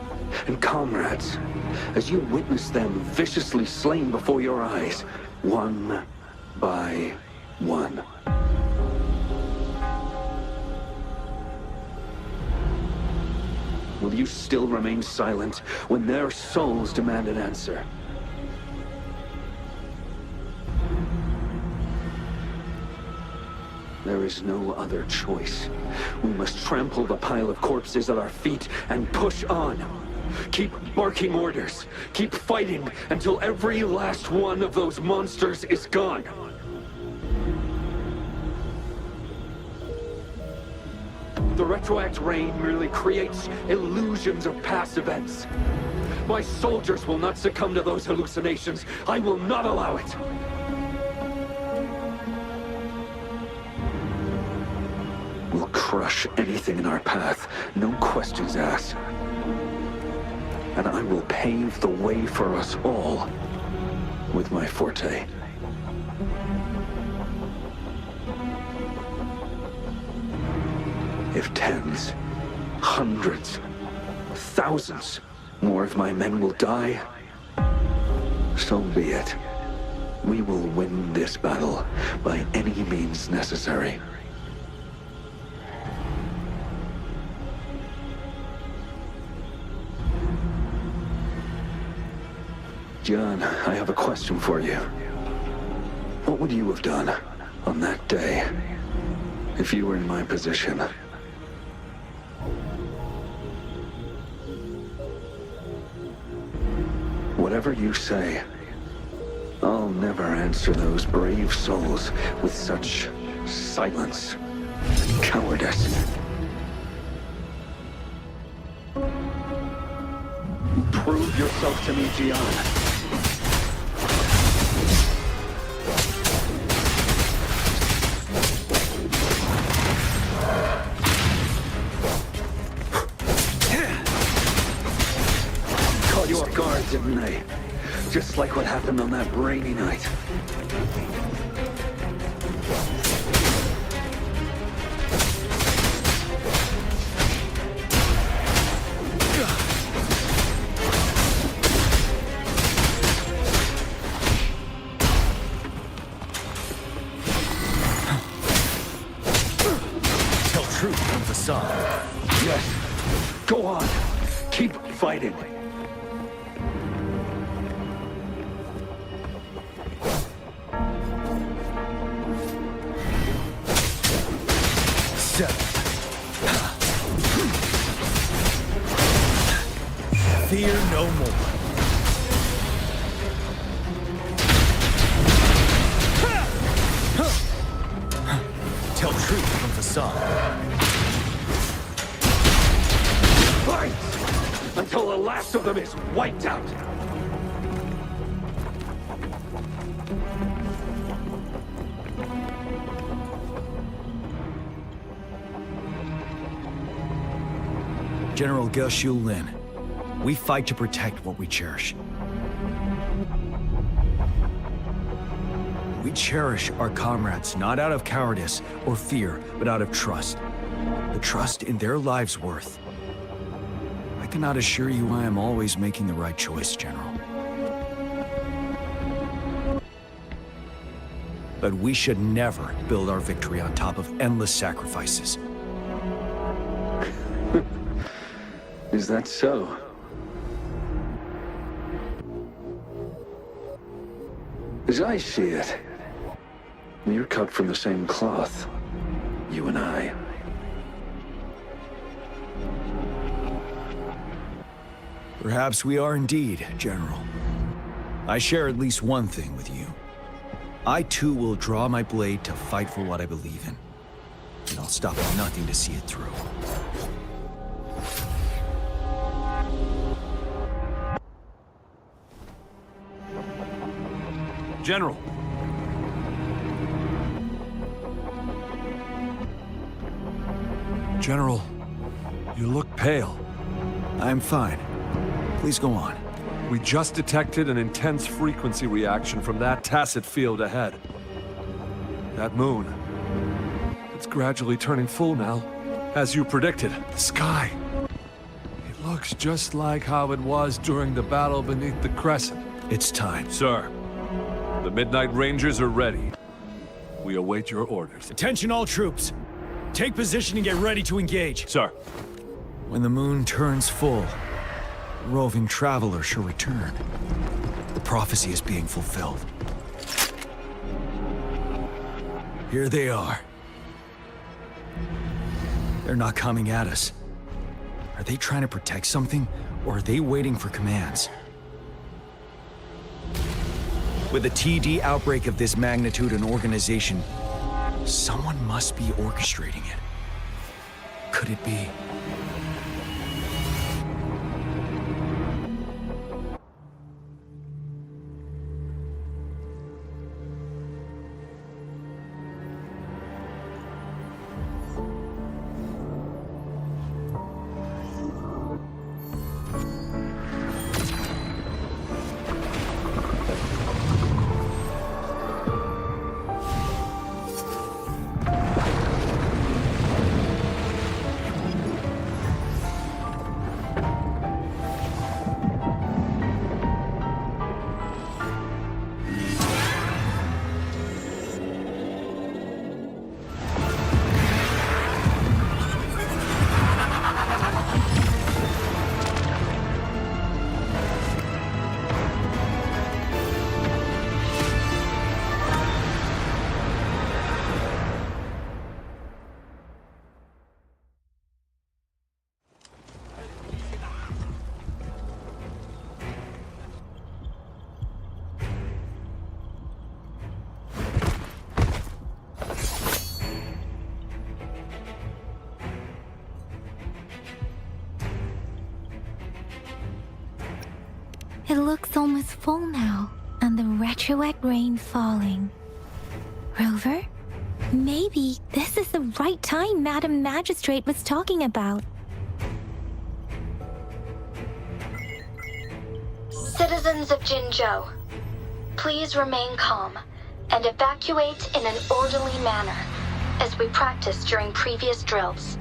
and comrades, as you witness them viciously slain before your eyes, one by one? Will you still remain silent when their souls demand an answer? There is no other choice. We must trample the pile of corpses at our feet and push on. Keep barking orders. Keep fighting until every last one of those monsters is gone. The retroact rain merely creates illusions of past events. My soldiers will not succumb to those hallucinations. I will not allow it. We'll crush anything in our path, no questions asked. And I will pave the way for us all with my forte. If tens, hundreds, thousands more of my men will die, so be it. We will win this battle by any means necessary. Jian, I have a question for you. What would you have done on that day if you were in my position? Whatever you say, I'll never answer those brave souls with such silence and cowardice. Prove yourself to me, Jian. Caught you off guard, didn't they? Just like what happened on that rainy night. Tell truth from facade. Yes. Go on. Keep fighting. Fear no more. Tell truth from facade. Fight! Until till the last of them is wiped out. General Ge Shu Lin, we fight to protect what we cherish. We cherish our comrades not out of cowardice or fear, but out of trust. The trust in their lives' worth. I cannot assure you I am always making the right choice, General. But we should never build our victory on top of endless sacrifices. Is that so? As I see it, we're cut from the same cloth, you and I. Perhaps we are indeed, General. I share at least one thing with you. I too will draw my blade to fight for what I believe in. And I'll stop at nothing to see it through. General. General, you look pale. I'm fine. Please go on. We just detected an intense frequency reaction from that tacit field ahead. That moon. It's gradually turning full now. As you predicted, the sky. It looks just like how it was during the battle beneath the Crescent. It's time. Sir, the Midnight Rangers are ready. We await your orders. Attention all troops. Take position and get ready to engage. Sir. When the moon turns full, the roving traveler shall return. The prophecy is being fulfilled. Here they are. They're not coming at us. Are they trying to protect something, or are they waiting for commands? With a TD outbreak of this magnitude and organization, someone must be orchestrating it. Could it be? It looks almost full now, and the retroact rain falling. Rover? Maybe this is the right time Madam Magistrate was talking about. Citizens of Jinzhou, please remain calm and evacuate in an orderly manner, as we practiced during previous drills.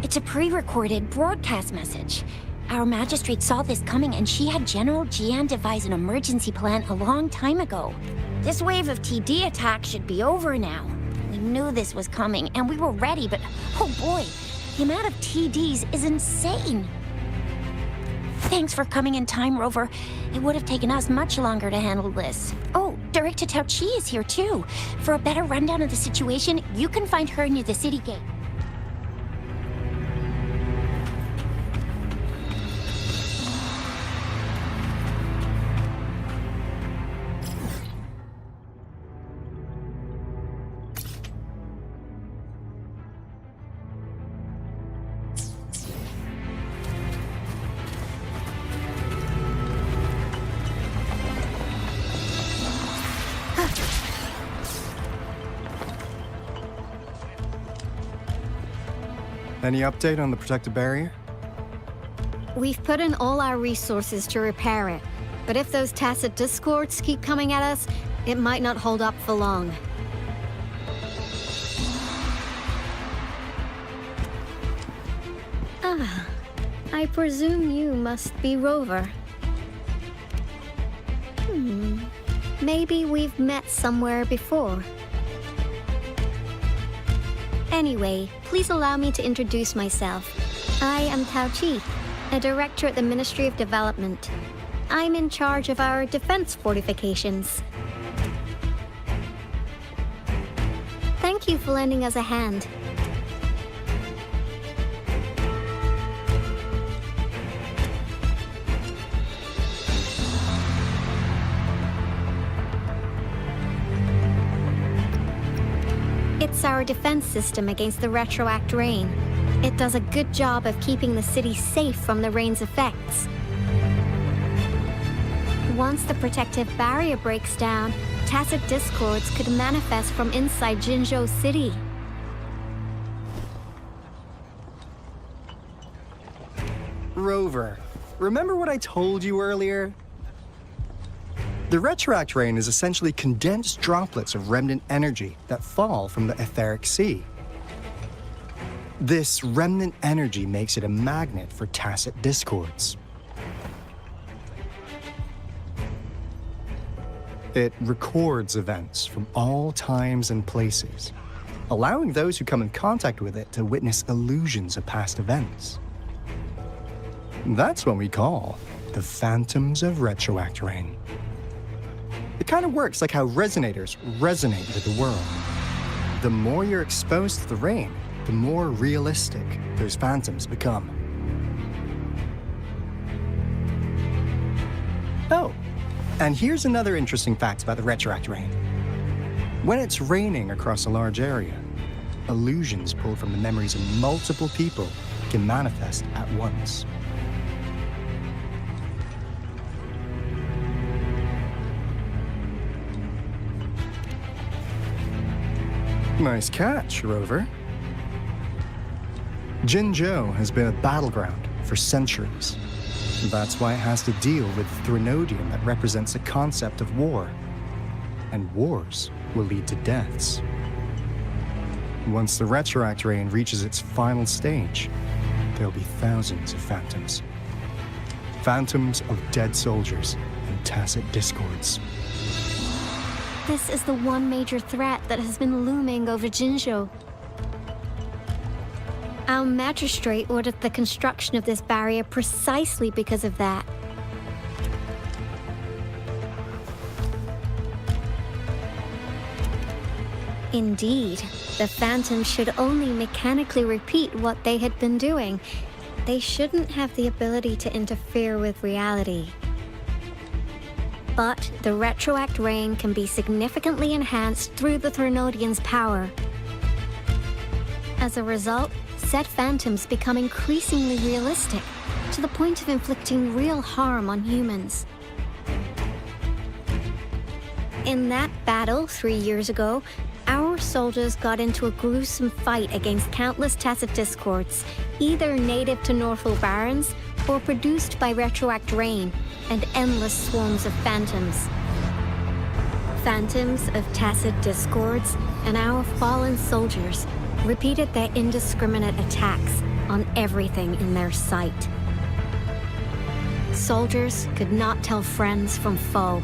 It's a pre-recorded broadcast message. Our magistrate saw this coming and she had General Jian devise an emergency plan a long time ago. This wave of TD attacks should be over now. We knew this was coming and we were ready, but oh boy, the amount of TDs is insane. Thanks for coming in time, Rover. It would have taken us much longer to handle this. Oh, Director Tao Chi is here too. For a better rundown of the situation, you can find her near the city gate. Any update on the protective barrier? We've put in all our resources to repair it, but if those tacit discords keep coming at us, it might not hold up for long. Ah, I presume you must be Rover. Maybe we've met somewhere before. Anyway, please allow me to introduce myself. I am Tao Chi, a director at the Ministry of Development. I'm in charge of our defense fortifications. Thank you for lending us a hand. It's our defense system against the retroact rain. It does a good job of keeping the city safe from the rain's effects. Once the protective barrier breaks down, tacit discords could manifest from inside Jinzhou City. Rover, remember what I told you earlier? The retroact rain is essentially condensed droplets of remnant energy that fall from the etheric sea. This remnant energy makes it a magnet for tacit discords. It records events from all times and places, allowing those who come in contact with it to witness illusions of past events. That's what we call the phantoms of retroact rain. It kind of works like how resonators resonate with the world. The more you're exposed to the rain, the more realistic those phantoms become. Oh, and here's another interesting fact about the retroact rain. When it's raining across a large area, illusions pulled from the memories of multiple people can manifest at once. Nice catch, Rover. Jinzhou has been a battleground for centuries. That's why it has to deal with the Threnodium that represents the concept of war. And wars will lead to deaths. Once the retroact rain reaches its final stage, there'll be thousands of phantoms. Phantoms of dead soldiers and tacit discords. This is the one major threat that has been looming over Jinzhou. Our magistrate ordered the construction of this barrier precisely because of that. Indeed, the Phantoms should only mechanically repeat what they had been doing. They shouldn't have the ability to interfere with reality. But the retroact rain can be significantly enhanced through the Threnodian's power. As a result, said phantoms become increasingly realistic, to the point of inflicting real harm on humans. In that battle 3 years ago, our soldiers got into a gruesome fight against countless tacit discords, either native to Northful Barrens or produced by retroact rain and endless swarms of phantoms. Phantoms of tacit discords and our fallen soldiers repeated their indiscriminate attacks on everything in their sight. Soldiers could not tell friends from foe.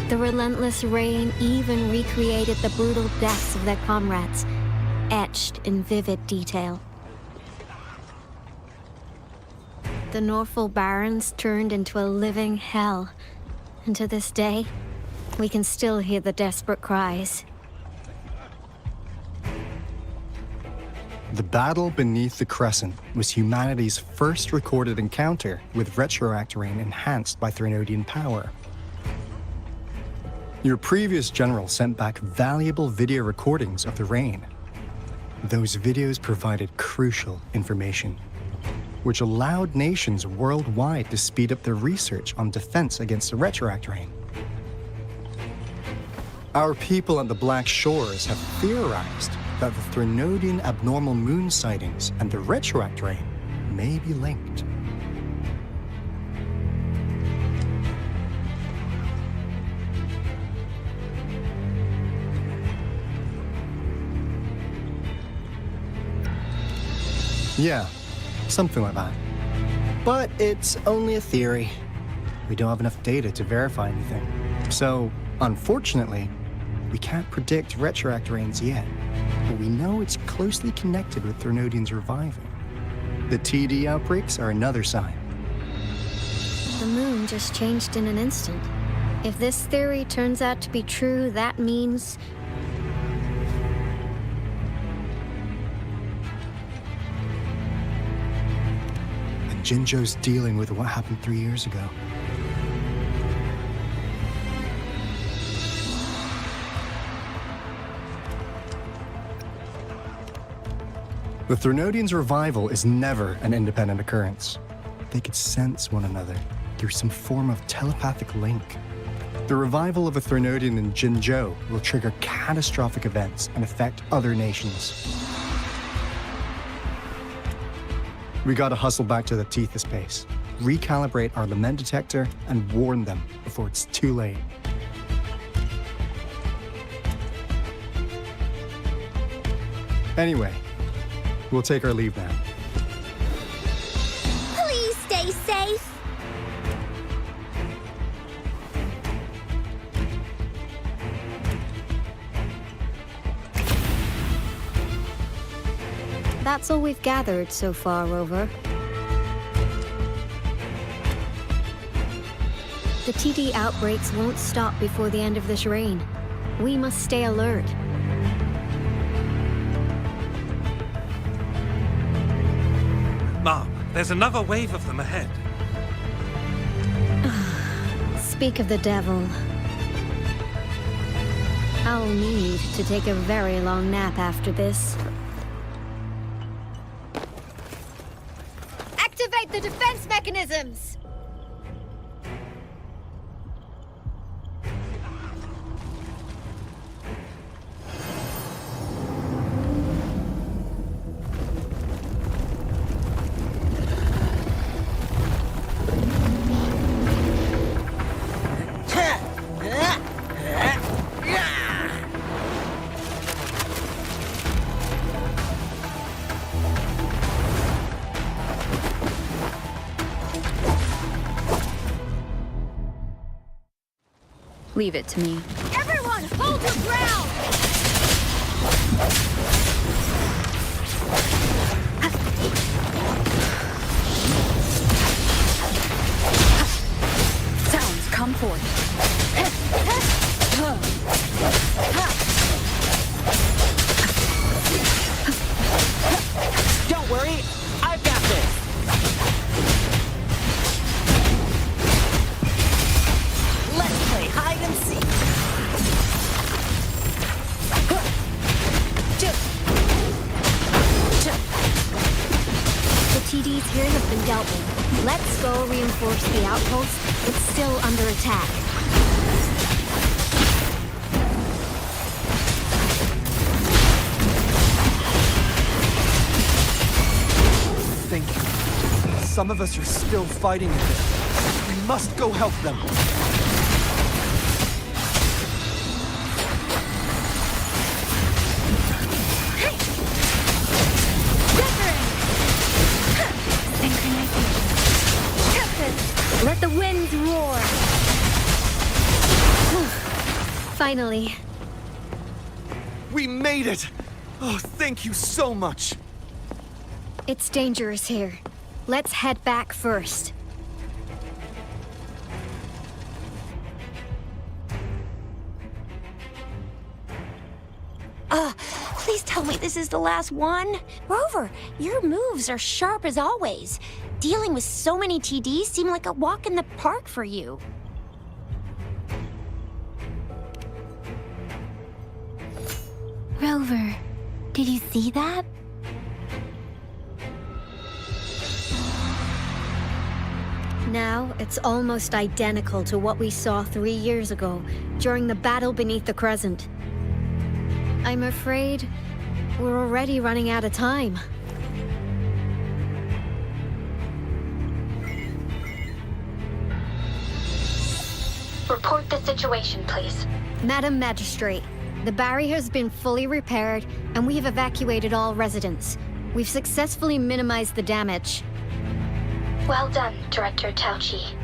The relentless rain even recreated the brutal deaths of their comrades, etched in vivid detail. The Northful Barrens turned into a living hell, and to this day, we can still hear the desperate cries. The battle beneath the Crescent was humanity's first recorded encounter with retroact rain enhanced by Threnodian power. Your previous general sent back valuable video recordings of the rain. Those videos provided crucial information, which allowed nations worldwide to speed up their research on defense against the retroact rain. Our people at the Black Shores have theorized that the Threnodian abnormal moon sightings and the retroact rain may be linked. Yeah, something like that. But it's only a theory. We don't have enough data to verify anything. So, unfortunately, we can't predict retroact rains yet. But we know it's closely connected with Threnodians reviving. The TD outbreaks are another sign. The moon just changed in an instant. If this theory turns out to be true, that means... And Jinzhou's dealing with what happened 3 years ago. The Threnodians' revival is never an independent occurrence. They could sense one another through some form of telepathic link. The revival of a Threnodian in Jinzhou will trigger catastrophic events and affect other nations. We gotta hustle back to the Tethys base, recalibrate our lament detector, and warn them before it's too late. Anyway, we'll take our leave now. Please stay safe. That's all we've gathered so far, Rover. The TD outbreaks won't stop before the end of this reign. We must stay alert. Mom, there's another wave of them ahead. Speak of the devil. I'll need to take a very long nap after this. Activate the defense mechanisms! Leave it to me. Everyone, hold your ground! Sounds, come forth. Don't worry, I've got this. Let's play hide and seek. The TDs here have been dealt with. Let's go reinforce the outpost. It's still under attack. Thank you. Some of us are still fighting in there. We must go help them. Let the winds roar! Finally. We made it! Oh, thank you so much! It's dangerous here. Let's head back first. Please tell me this is the last one. Rover, your moves are sharp as always. Dealing with so many TDs seemed like a walk in the park for you. Rover, did you see that? Now, it's almost identical to what we saw 3 years ago, during the battle beneath the Crescent. I'm afraid We're already running out of time. Report the situation, please. Madam Magistrate, the barrier has been fully repaired, and we have evacuated all residents. We've successfully minimized the damage. Well done, Director Tauchi.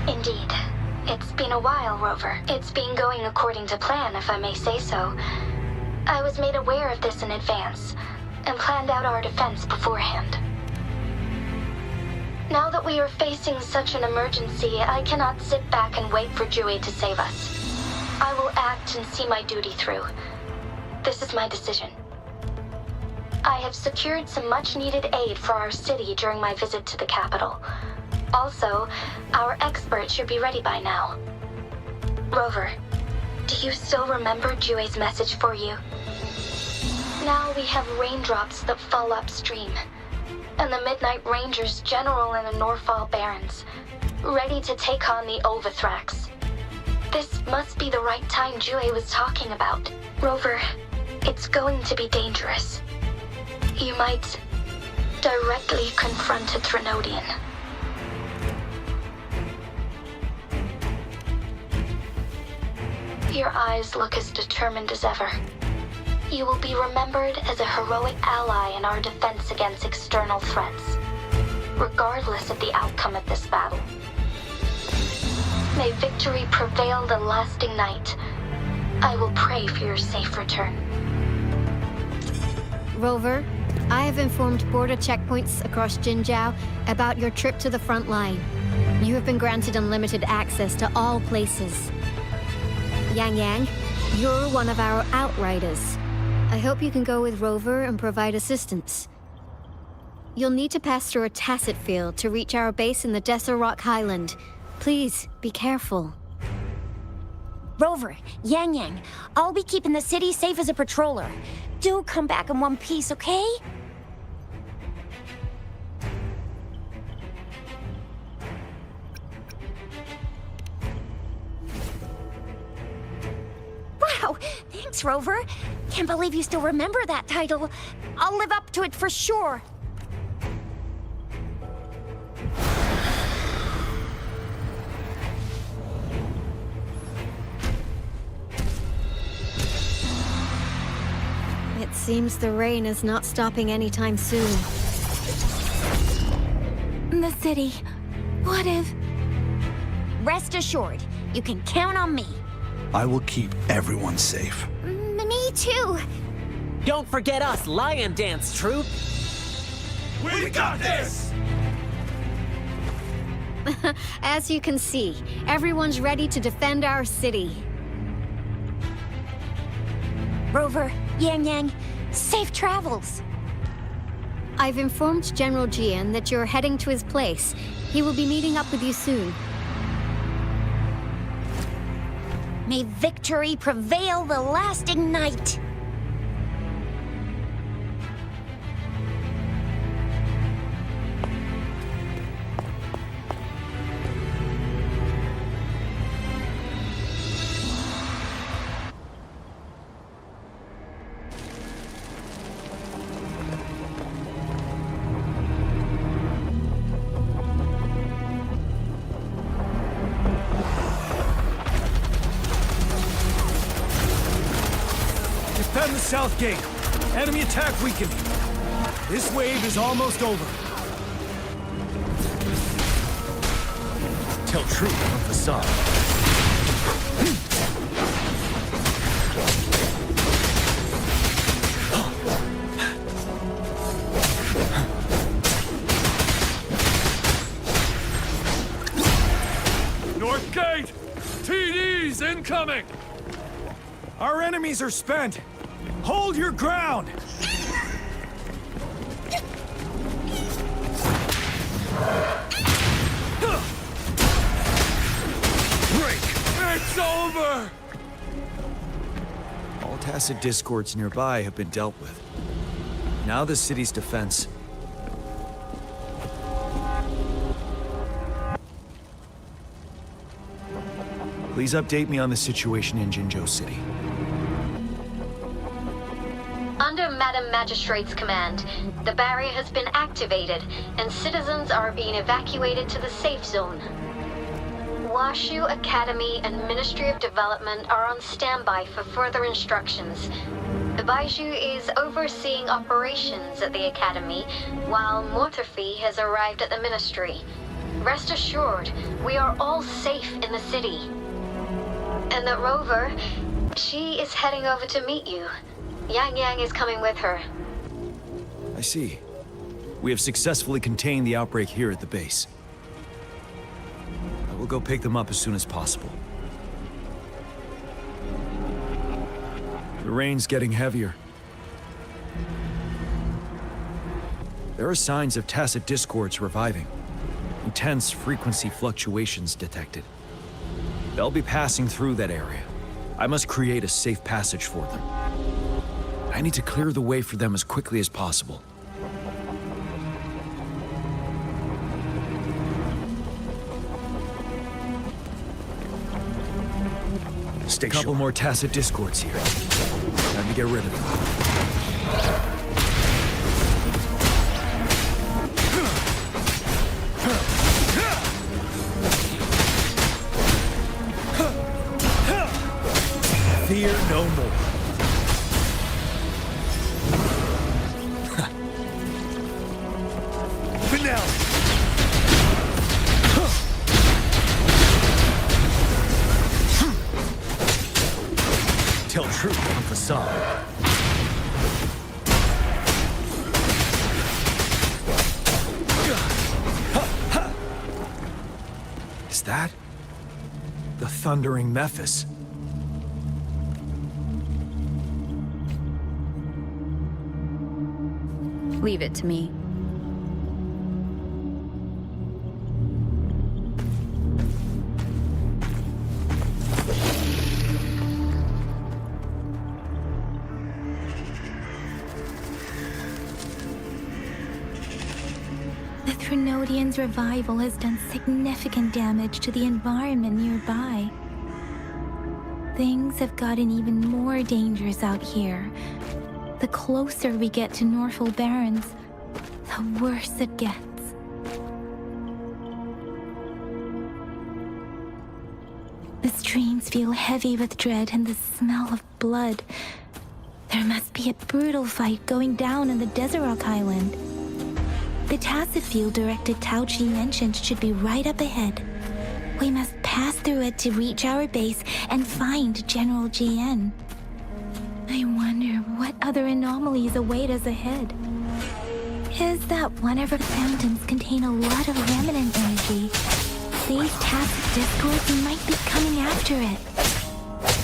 Indeed. It's been a while, Rover. It's been going according to plan, if I may say so. I was made aware of this in advance, and planned out our defense beforehand. Now that we are facing such an emergency, I cannot sit back and wait for Jue to save us. I will act and see my duty through. This is my decision. I have secured some much-needed aid for our city during my visit to the capital. Also, our expert should be ready by now. Rover, do you still remember Jue's message for you? Now we have raindrops that fall upstream, and the Midnight Rangers general in the Norfall Barrens, ready to take on the Overthrax. This must be the right time Jue was talking about. Rover, it's going to be dangerous. You might directly confront a Trinodian. Your eyes look as determined as ever. You will be remembered as a heroic ally in our defense against external threats, regardless of the outcome of this battle. May victory prevail the lasting night. I will pray for your safe return. Rover, I have informed border checkpoints across Jinjiao about your trip to the front line. You have been granted unlimited access to all places. Yang Yang, you're one of our outriders. I hope you can go with Rover and provide assistance. You'll need to pass through a tacit field to reach our base in the Desert Rock Highland. Please, be careful. Rover, Yang Yang, I'll be keeping the city safe as a patroller. Do come back in one piece, okay? Wow, thanks, Rover. Can't believe you still remember that title. I'll live up to it for sure. It seems the rain is not stopping anytime soon. The city. What if... Rest assured, you can count on me. I will keep everyone safe. Me too. Don't forget us, Lion Dance Troop! We got this! As you can see, everyone's ready to defend our city. Rover, Yang Yang, safe travels. I've informed General Jian that you're heading to his place. He will be meeting up with you soon. May victory prevail the lasting night. Defend the south gate. Enemy attack weakening. This wave is almost over. Tell truth on facade. North Gate! TDs incoming! Our enemies are spent. Hold your ground! Break! It's over! All tacit discords nearby have been dealt with. Now the city's defense. Please update me on the situation in Jinzhou City. Under Madam Magistrate's command, the barrier has been activated, and citizens are being evacuated to the safe zone. Washu Academy and Ministry of Development are on standby for further instructions. The Baizhu is overseeing operations at the Academy, while Mortefi has arrived at the Ministry. Rest assured, we are all safe in the city. And that Rover, she is heading over to meet you. Yang Yang is coming with her. I see. We have successfully contained the outbreak here at the base. I will go pick them up as soon as possible. The rain's getting heavier. There are signs of tacit discords reviving. Intense frequency fluctuations detected. They'll be passing through that area. I must create a safe passage for them. I need to clear the way for them as quickly as possible. Stay a couple more tacit discords here. Time to get rid of them. Fear no more. Finale! Tell truth on facade. Is that the thundering Mephis? Leave it to me. The Threnodian's revival has done significant damage to the environment nearby. Things have gotten even more dangerous out here. The closer we get to Norful Barrens, the worse it gets. The streams feel heavy with dread and the smell of blood. There must be a brutal fight going down in the Desert Island. The tacit field Director Tao Chi mentioned should be right up ahead. We must pass through it to reach our base and find General GN. I wonder what other anomalies await us ahead. Is that one of our fountains contain a lot of remnant energy? These tacit discords might be coming after it.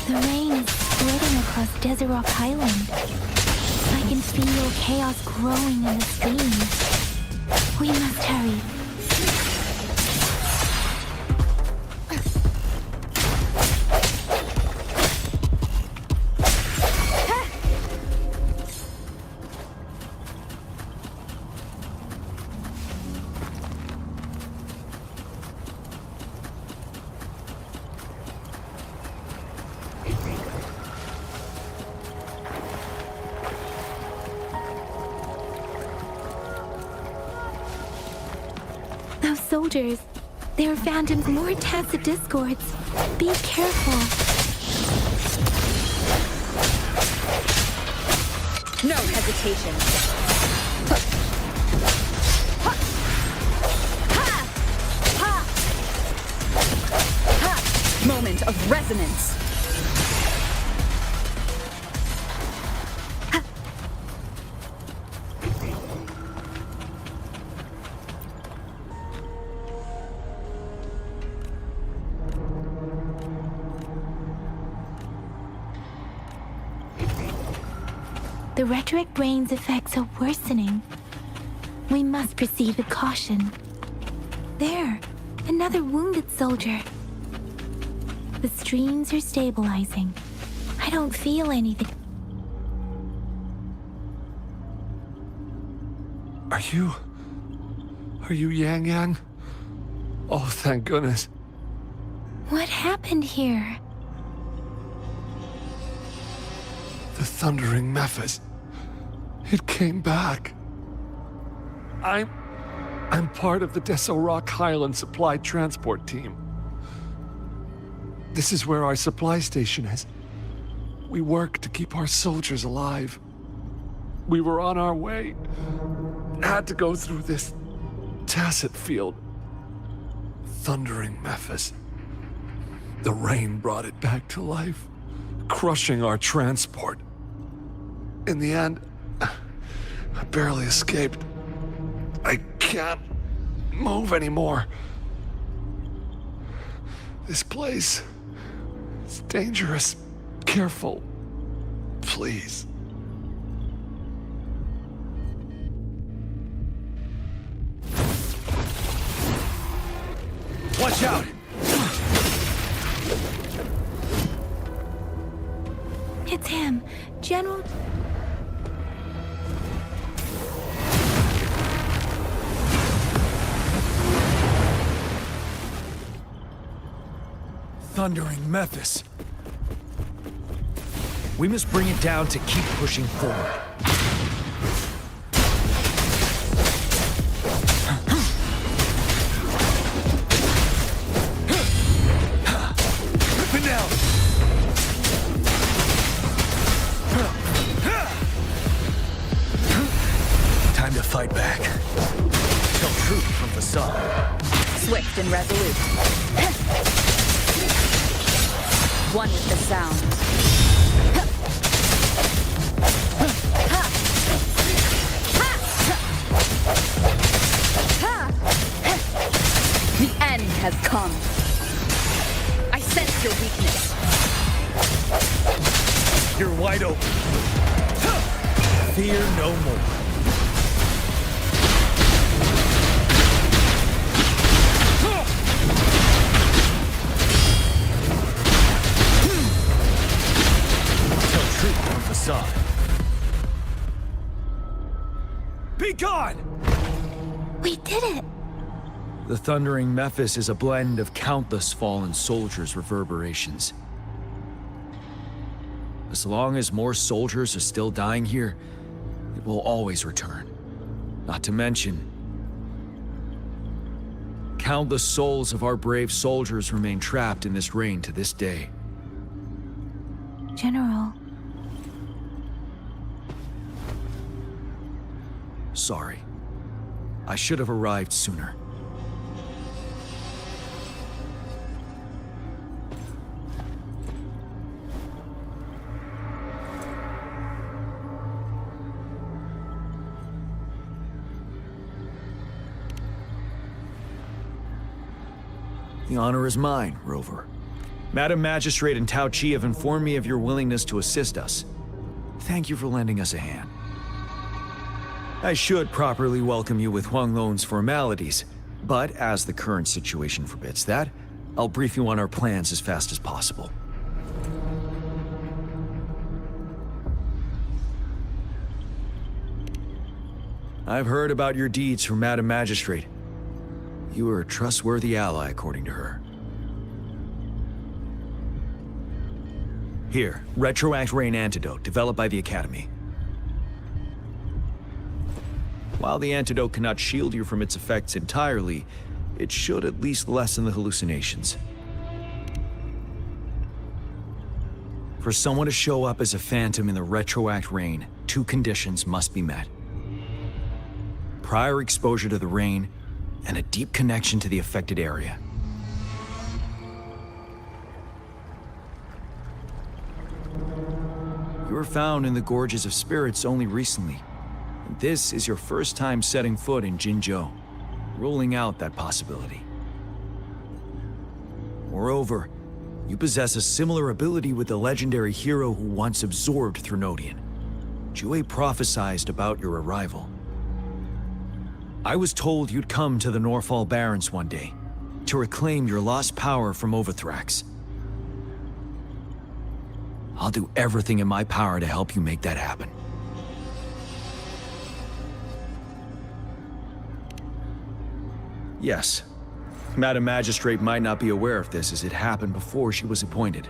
The rain is splitting across Desert Rock Island. I can feel chaos growing in the streams. We must hurry. Those soldiers, they are phantoms, more tacit discords. Be careful. No hesitation. Moment of resonance. The rhetoric rain's effects are worsening. We must proceed with caution. There, another wounded soldier. The streams are stabilizing. I don't feel anything. Are you Yang Yang? Oh, thank goodness. What happened here? The Thundering Mephis. It came back. I'm part of the Deso Rock Highland Supply Transport Team. This is where our supply station is. We work to keep our soldiers alive. We were on our way. Had to go through this tacit field. Thundering Mephis. The rain brought it back to life, crushing our transport. In the end, I barely escaped. I can't move anymore. This place is dangerous. Careful, please. Watch out! It's him, General... Thundering Mephis. We must bring it down to keep pushing forward. Rip it down! Time to fight back. Tell truth from facade. Swift and resolute. One with the sound. The end has come. I sense your weakness. You're wide open. Fear no more. Be gone! We did it! The Thundering Mephis is a blend of countless fallen soldiers' reverberations. As long as more soldiers are still dying here, it will always return. Not to mention, countless souls of our brave soldiers remain trapped in this rain to this day. General... Sorry. I should have arrived sooner. The honor is mine, Rover. Madam Magistrate and Tao Chi have informed me of your willingness to assist us. Thank you for lending us a hand. I should properly welcome you with Huang Lon's formalities, but as the current situation forbids that, I'll brief you on our plans as fast as possible. I've heard about your deeds from Madam Magistrate. You are a trustworthy ally, according to her. Here, Retroact Rain Antidote, developed by the Academy. While the antidote cannot shield you from its effects entirely, it should at least lessen the hallucinations. For someone to show up as a phantom in the Retroact Rain, 2 conditions must be met. Prior exposure to the rain, and a deep connection to the affected area. You were found in the Gorges of Spirits only recently. This is your first time setting foot in Jinzhou, ruling out that possibility. Moreover, you possess a similar ability with the legendary hero who once absorbed Threnodian. Jue prophesied about your arrival. I was told you'd come to the Norfall Barrens one day, to reclaim your lost power from Overthrax. I'll do everything in my power to help you make that happen. Yes, Madam Magistrate might not be aware of this as it happened before she was appointed.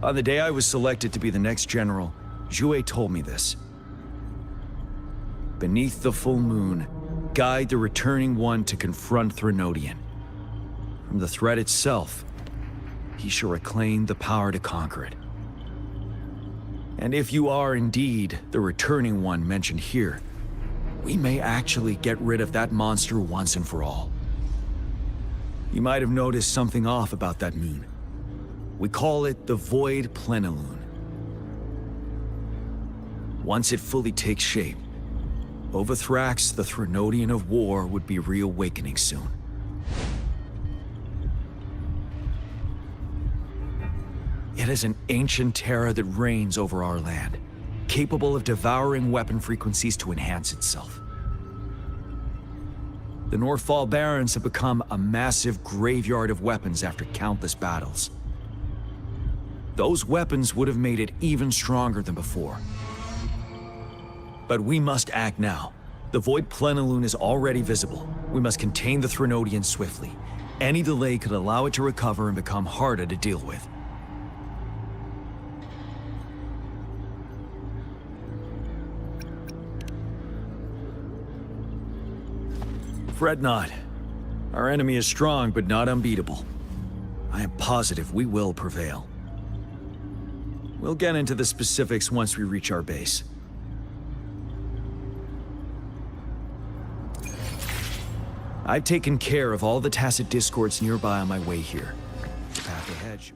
On the day I was selected to be the next general, Jouet told me this. Beneath the full moon, guide the returning one to confront Threnodian. From the threat itself, he shall reclaim the power to conquer it. And if you are indeed the returning one mentioned here, we may actually get rid of that monster once and for all. You might have noticed something off about that moon. We call it the Void Plenilune. Once it fully takes shape, over Thrax, the Threnodian of War would be reawakening soon. It is an ancient terror that reigns over our land, capable of devouring weapon frequencies to enhance itself. The Northfall Barrens have become a massive graveyard of weapons after countless battles. Those weapons would have made it even stronger than before. But we must act now. The Void Plenilune is already visible. We must contain the Threnodian swiftly. Any delay could allow it to recover and become harder to deal with. Fret not. Our enemy is strong, but not unbeatable. I am positive we will prevail. We'll get into the specifics once we reach our base. I've taken care of all the Tacet discords nearby on my way here. The path ahead should